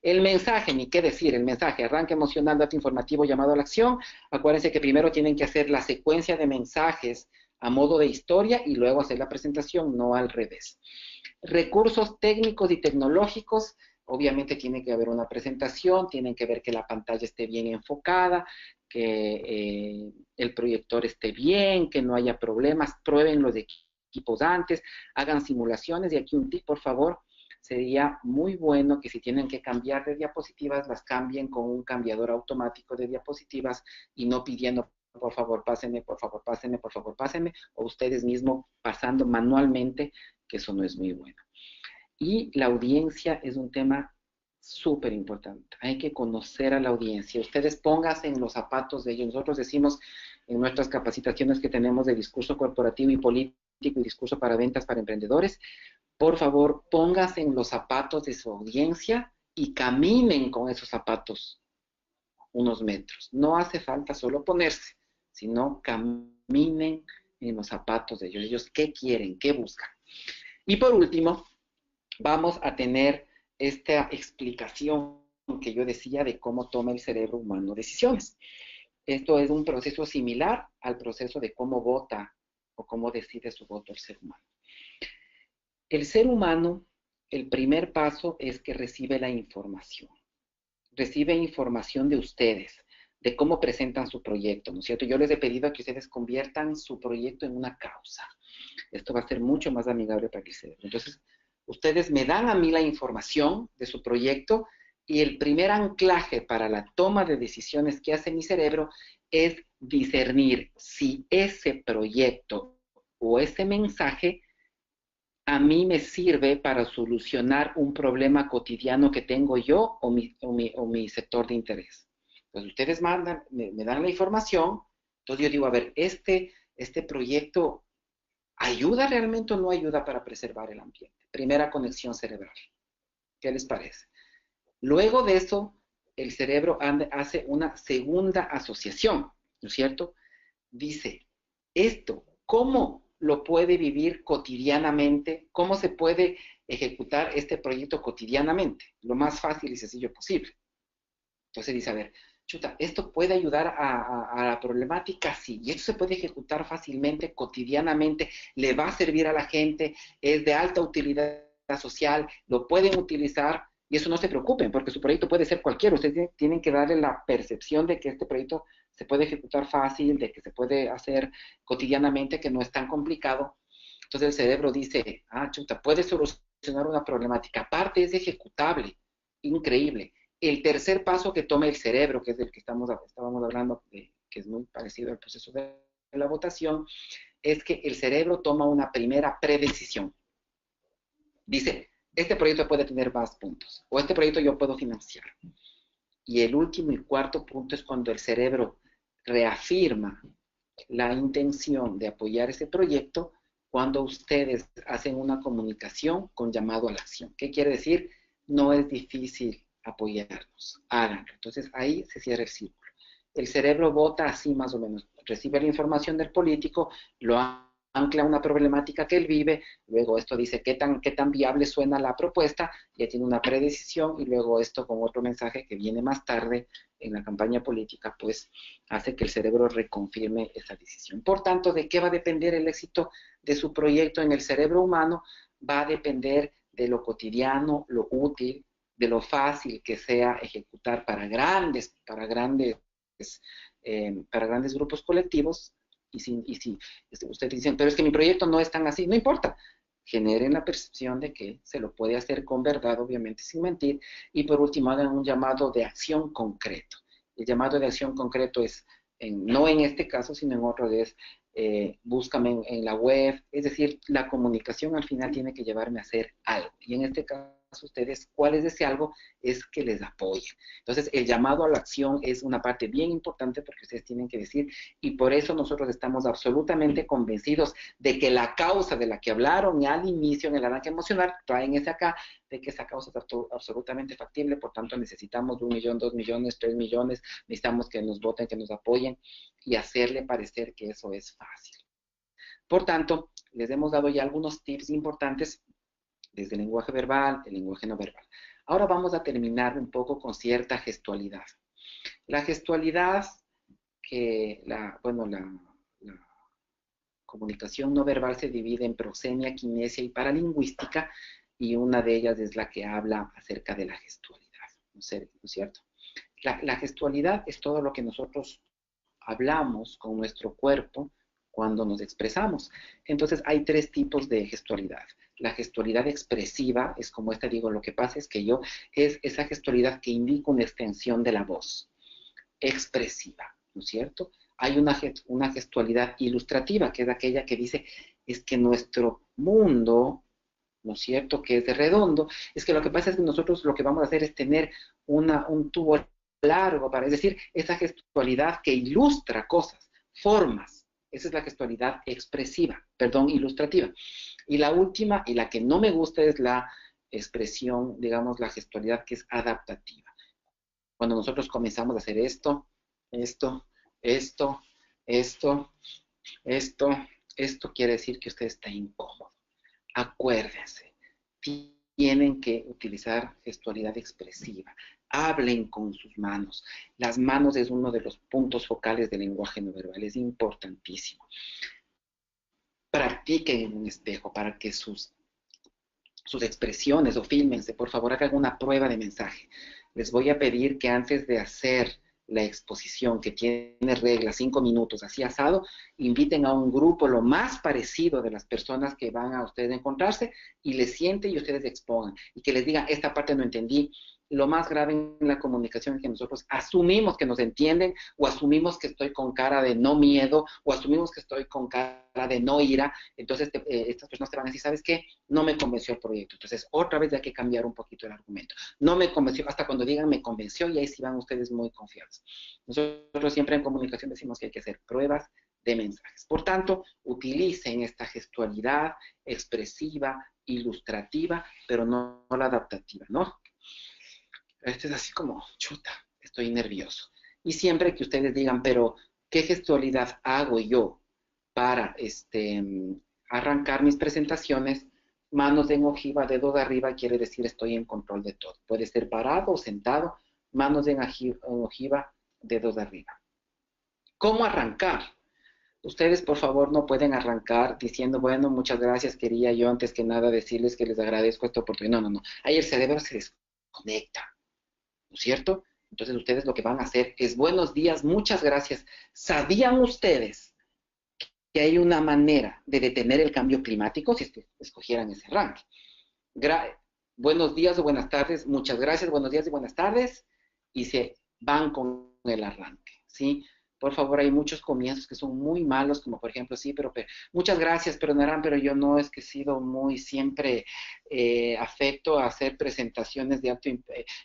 El mensaje, ni qué decir, el mensaje, arranque emocional, dato informativo, llamado a la acción. Acuérdense que primero tienen que hacer la secuencia de mensajes a modo de historia y luego hacer la presentación, no al revés. Recursos técnicos y tecnológicos. Obviamente tiene que haber una presentación, tienen que ver que la pantalla esté bien enfocada, que el proyector esté bien, que no haya problemas, prueben los equipos antes, hagan simulaciones. Y aquí un tip, por favor, sería muy bueno que si tienen que cambiar de diapositivas, las cambien con un cambiador automático de diapositivas y no pidiendo, por favor, pásenme, por favor, pásenme, por favor, pásenme, o ustedes mismos pasando manualmente, que eso no es muy bueno. Y la audiencia es un tema súper importante. Hay que conocer a la audiencia. Ustedes pónganse en los zapatos de ellos. Nosotros decimos en nuestras capacitaciones que tenemos de discurso corporativo y político y discurso para ventas para emprendedores, por favor, pónganse en los zapatos de su audiencia y caminen con esos zapatos unos metros. No hace falta solo ponerse, sino caminen en los zapatos de ellos. Ellos, ¿qué quieren? ¿Qué buscan? Y por último, vamos a tener esta explicación que yo decía de cómo toma el cerebro humano decisiones. Esto es un proceso similar al proceso de cómo vota o cómo decide su voto el ser humano. El ser humano, el primer paso es que recibe la información. Recibe información de ustedes, de cómo presentan su proyecto, ¿no es cierto? Yo les he pedido que ustedes conviertan su proyecto en una causa. Esto va a ser mucho más amigable para el cerebro. Entonces, ustedes me dan a mí la información de su proyecto y el primer anclaje para la toma de decisiones que hace mi cerebro es discernir si ese proyecto o ese mensaje a mí me sirve para solucionar un problema cotidiano que tengo yo o mi sector de interés. Entonces, ustedes me dan la información, entonces yo digo, a ver, este proyecto ¿ayuda realmente o no ayuda para preservar el ambiente? Primera conexión cerebral. ¿Qué les parece? Luego de eso, el cerebro hace una segunda asociación, ¿no es cierto? Dice, esto, ¿cómo lo puede vivir cotidianamente? ¿Cómo se puede ejecutar este proyecto cotidianamente? Lo más fácil y sencillo posible. Entonces dice, a ver, chuta, ¿esto puede ayudar a la problemática? Sí, y esto se puede ejecutar fácilmente, cotidianamente, le va a servir a la gente, es de alta utilidad social, lo pueden utilizar, y eso no se preocupen, porque su proyecto puede ser cualquiera. Ustedes tienen que darle la percepción de que este proyecto se puede ejecutar fácil, de que se puede hacer cotidianamente, que no es tan complicado. Entonces el cerebro dice, ah, chuta, puede solucionar una problemática, aparte es ejecutable, increíble. El tercer paso que toma el cerebro, que es del que estábamos hablando, que es muy parecido al proceso de la votación, es que el cerebro toma una primera predecisión. Dice, este proyecto puede tener más puntos, o este proyecto yo puedo financiar. Y el último y cuarto punto es cuando el cerebro reafirma la intención de apoyar ese proyecto cuando ustedes hacen una comunicación con llamado a la acción. ¿Qué quiere decir? No es difícil apoyarnos, háganlo. Entonces ahí se cierra el círculo. El cerebro vota así más o menos, recibe la información del político, lo ancla a una problemática que él vive, luego esto dice qué tan viable suena la propuesta, ya tiene una predecisión, y luego esto con otro mensaje que viene más tarde en la campaña política, pues hace que el cerebro reconfirme esa decisión. Por tanto, ¿de qué va a depender el éxito de su proyecto en el cerebro humano? Va a depender de lo cotidiano, lo útil, de lo fácil que sea ejecutar para grandes grupos colectivos. Y si ustedes dicen, pero es que mi proyecto no es tan así, no importa. Generen la percepción de que se lo puede hacer con verdad, obviamente sin mentir. Y por último, hagan un llamado de acción concreto. El llamado de acción concreto es, no en este caso, sino en otro, es búscame en la web. Es decir, la comunicación al final tiene que llevarme a hacer algo. Y en este caso, ustedes, ¿cuál es ese algo? Es que les apoyen. Entonces, el llamado a la acción es una parte bien importante porque ustedes tienen que decir, y por eso nosotros estamos absolutamente convencidos de que la causa de la que hablaron al inicio en el arranque emocional, traen ese acá, de que esa causa es absolutamente factible. Por tanto necesitamos 1 millón, 2 millones, 3 millones, necesitamos que nos voten, que nos apoyen, y hacerle parecer que eso es fácil. Por tanto, les hemos dado ya algunos tips importantes desde el lenguaje verbal, el lenguaje no verbal. Ahora vamos a terminar un poco con cierta gestualidad. La gestualidad, que la comunicación no verbal se divide en proxemia, kinesia y paralingüística, y una de ellas es la que habla acerca de la gestualidad, ¿no es cierto? La gestualidad es todo lo que nosotros hablamos con nuestro cuerpo cuando nos expresamos. Entonces hay tres tipos de gestualidad. La gestualidad expresiva es como esta, digo, lo que pasa es que es esa gestualidad que indica una extensión de la voz, expresiva, ¿no es cierto? Hay una gestualidad ilustrativa, que es aquella que dice, es que nuestro mundo, ¿no es cierto?, que es de redondo, es que lo que pasa es que nosotros lo que vamos a hacer es tener un tubo largo, es decir, esa gestualidad que ilustra cosas, formas. Esa es la gestualidad expresiva, perdón, ilustrativa. Y la última, y la que no me gusta, es la expresión, digamos, la gestualidad que es adaptativa. Cuando nosotros comenzamos a hacer esto, esto, esto, esto, esto quiere decir que usted está incómodo. Acuérdense, tienen que utilizar gestualidad expresiva. Hablen con sus manos. Las manos es uno de los puntos focales del lenguaje no verbal. Es importantísimo. Practiquen en un espejo para que sus expresiones o fílmense. Por favor, hagan una prueba de mensaje. Les voy a pedir que antes de hacer la exposición, que tiene reglas, 5 minutos, así asado, inviten a un grupo lo más parecido de las personas que van a ustedes encontrarse y les sienten y ustedes expongan. Y que les digan, esta parte no entendí. Lo más grave en la comunicación es que nosotros asumimos que nos entienden o asumimos que estoy con cara de no miedo o asumimos que estoy con cara de no ira. Entonces, estas personas te van a decir, ¿sabes qué? No me convenció el proyecto. Entonces, otra vez hay que cambiar un poquito el argumento. No me convenció, hasta cuando digan me convenció y ahí sí van ustedes muy confiados. Nosotros siempre en comunicación decimos que hay que hacer pruebas de mensajes. Por tanto, utilicen esta gestualidad expresiva, ilustrativa, pero no la adaptativa, ¿no? Este es así como, chuta, estoy nervioso. Y siempre que ustedes digan, pero, ¿qué gestualidad hago yo para arrancar mis presentaciones? Manos en ojiva, dedos de arriba, quiere decir estoy en control de todo. Puede ser parado o sentado, manos en ojiva, dedos de arriba. ¿Cómo arrancar? Ustedes, por favor, no pueden arrancar diciendo, bueno, muchas gracias, quería yo antes que nada decirles que les agradezco esta oportunidad. No, no, no. Ahí el cerebro se desconecta. ¿No es cierto? Entonces ustedes lo que van a hacer es buenos días, muchas gracias. ¿Sabían ustedes que hay una manera de detener el cambio climático si escogieran ese ranking? Buenos días o buenas tardes, muchas gracias, buenos días y buenas tardes, y se van con el arranque, ¿sí? Por favor, hay muchos comienzos que son muy malos, como por ejemplo, sí, pero muchas gracias, perdonarán, pero yo no es que he sido muy siempre afecto a hacer presentaciones de alto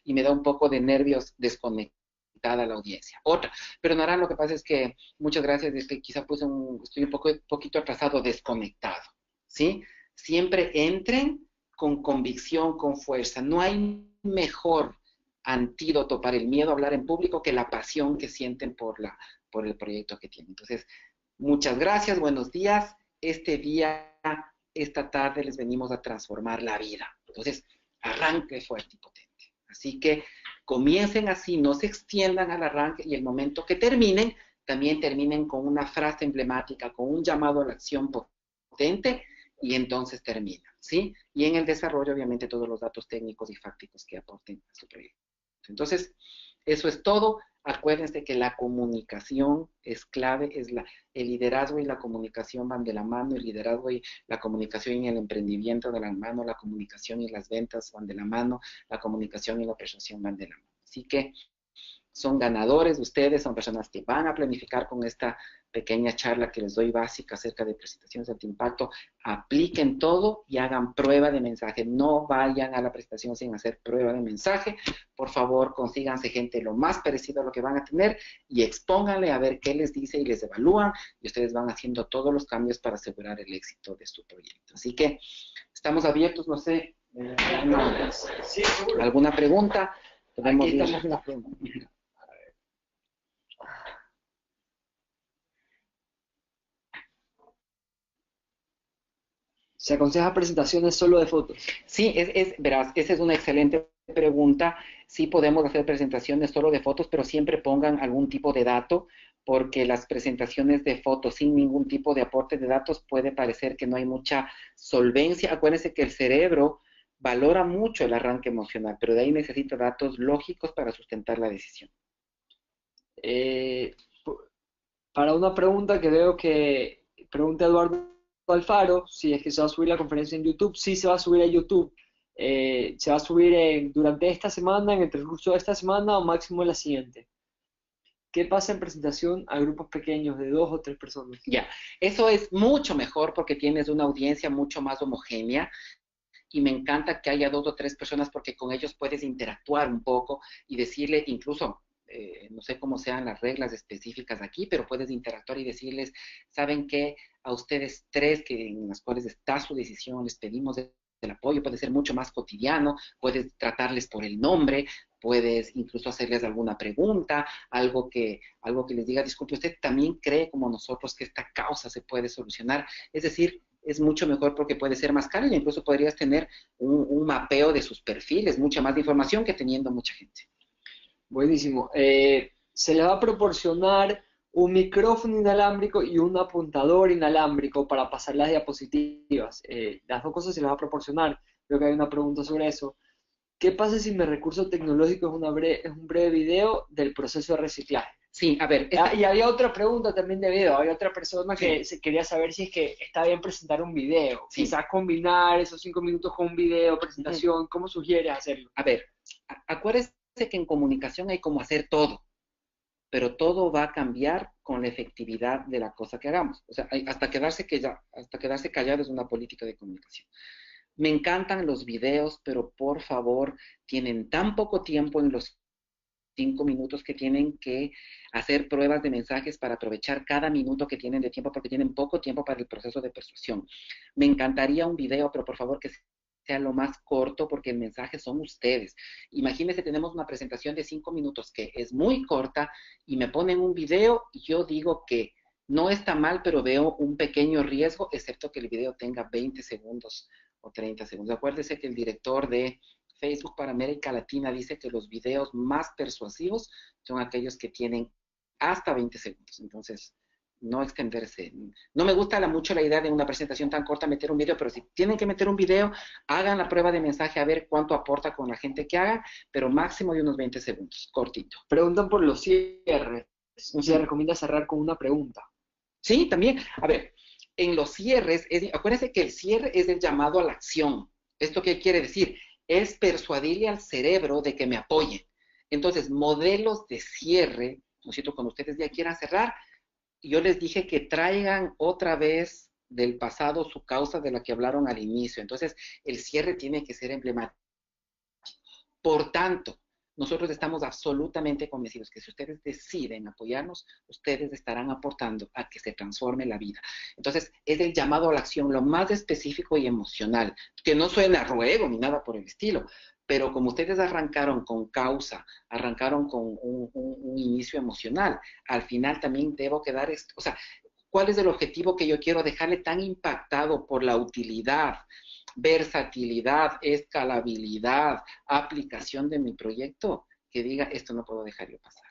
y me da un poco de nervios desconectada la audiencia. Otra, perdonarán, lo que pasa es que muchas gracias, es que quizá estoy un poquito atrasado, desconectado, ¿sí? Siempre entren con convicción, con fuerza. No hay mejor antídoto para el miedo a hablar en público que la pasión que sienten por el proyecto que tienen. Entonces, muchas gracias, buenos días. Este día, esta tarde les venimos a transformar la vida. Entonces, arranque fuerte y potente. Así que comiencen así, no se extiendan al arranque y el momento que terminen, también terminen con una frase emblemática, con un llamado a la acción potente y entonces terminan, ¿sí? Y en el desarrollo, obviamente, todos los datos técnicos y fácticos que aporten a su proyecto. Entonces, eso es todo. Acuérdense que la comunicación es clave, el liderazgo y la comunicación van de la mano, el liderazgo y la comunicación y el emprendimiento de la mano, la comunicación y las ventas van de la mano, la comunicación y la persuasión van de la mano. Así que son ganadores ustedes, son personas que van a planificar con esta pequeña charla que les doy básica acerca de presentaciones de alto impacto. Apliquen todo y hagan prueba de mensaje. No vayan a la presentación sin hacer prueba de mensaje. Por favor, consíganse gente lo más parecido a lo que van a tener y expónganle a ver qué les dice y les evalúan y ustedes van haciendo todos los cambios para asegurar el éxito de su proyecto. Así que estamos abiertos, no sé, ¿alguna pregunta? Podemos ir. ¿Se aconseja presentaciones solo de fotos? Sí, verás, esa es una excelente pregunta. Sí podemos hacer presentaciones solo de fotos, pero siempre pongan algún tipo de dato, porque las presentaciones de fotos sin ningún tipo de aporte de datos puede parecer que no hay mucha solvencia. Acuérdense que el cerebro valora mucho el arranque emocional, pero de ahí necesita datos lógicos para sustentar la decisión. Eh, para una pregunta que veo que pregunta Eduardo Alfaro, si es que se va a subir la conferencia en YouTube, sí se va a subir a YouTube. Se va a subir durante esta semana, en el transcurso de esta semana o máximo la siguiente. ¿Qué pasa en presentación a grupos pequeños de 2 o 3 personas? Ya, eso es mucho mejor porque tienes una audiencia mucho más homogénea y me encanta que haya 2 o 3 personas porque con ellos puedes interactuar un poco y decirle incluso, no sé cómo sean las reglas específicas aquí, pero puedes interactuar y decirles, ¿saben qué? A ustedes 3 en las cuales está su decisión, les pedimos el apoyo, puede ser mucho más cotidiano, puedes tratarles por el nombre, puedes incluso hacerles alguna pregunta, algo que les diga, disculpe, ¿usted también cree como nosotros que esta causa se puede solucionar? Es decir, es mucho mejor porque puede ser más caro y incluso podrías tener un mapeo de sus perfiles, mucha más información que teniendo mucha gente. Buenísimo. Se les va a proporcionar un micrófono inalámbrico y un apuntador inalámbrico para pasar las diapositivas. Las dos cosas se les va a proporcionar. Creo que hay una pregunta sobre eso. ¿Qué pasa si mi recurso tecnológico es un breve video del proceso de reciclaje? Sí, a ver. Y había otra pregunta también de video. Había otra persona que Sí. quería saber si es que está bien presentar un video. Sí. Quizás combinar esos 5 minutos con un video, presentación. ¿Cómo sugieres hacerlo? A ver, acuérdese que en comunicación hay como hacer todo, pero todo va a cambiar con la efectividad de la cosa que hagamos. O sea, hasta quedarse callado es una política de comunicación. Me encantan los videos, pero por favor, tienen tan poco tiempo en los 5 minutos que tienen que hacer pruebas de mensajes para aprovechar cada minuto que tienen de tiempo porque tienen poco tiempo para el proceso de persuasión. Me encantaría un video, pero por favor que sea lo más corto porque el mensaje son ustedes. Imagínense, tenemos una presentación de 5 minutos que es muy corta y me ponen un video y yo digo que no está mal, pero veo un pequeño riesgo, excepto que el video tenga 20 segundos o 30 segundos. Acuérdese que el director de Facebook para América Latina dice que los videos más persuasivos son aquellos que tienen hasta 20 segundos. Entonces, no extenderse. No me gusta mucho la idea de una presentación tan corta meter un video, pero si tienen que meter un video, hagan la prueba de mensaje a ver cuánto aporta con la gente que haga, pero máximo de unos 20 segundos, cortito. Preguntan por los cierres. Se recomienda cerrar con una pregunta. Sí, también. A ver, en los cierres, acuérdense que el cierre es el llamado a la acción. ¿Esto qué quiere decir? Es persuadirle al cerebro de que me apoye. Entonces, modelos de cierre, ¿no es cierto? Cuando ustedes ya quieran cerrar, yo les dije que traigan otra vez del pasado su causa de la que hablaron al inicio. Entonces, el cierre tiene que ser emblemático. Por tanto, nosotros estamos absolutamente convencidos que si ustedes deciden apoyarnos, ustedes estarán aportando a que se transforme la vida. Entonces, es el llamado a la acción, lo más específico y emocional, que no suena a ruego ni nada por el estilo, pero como ustedes arrancaron con causa, arrancaron con un inicio emocional, al final también debo quedar, o sea, ¿cuál es el objetivo que yo quiero dejarle tan impactado por la utilidad, versatilidad, escalabilidad, aplicación de mi proyecto, que diga, esto no puedo dejar yo pasar?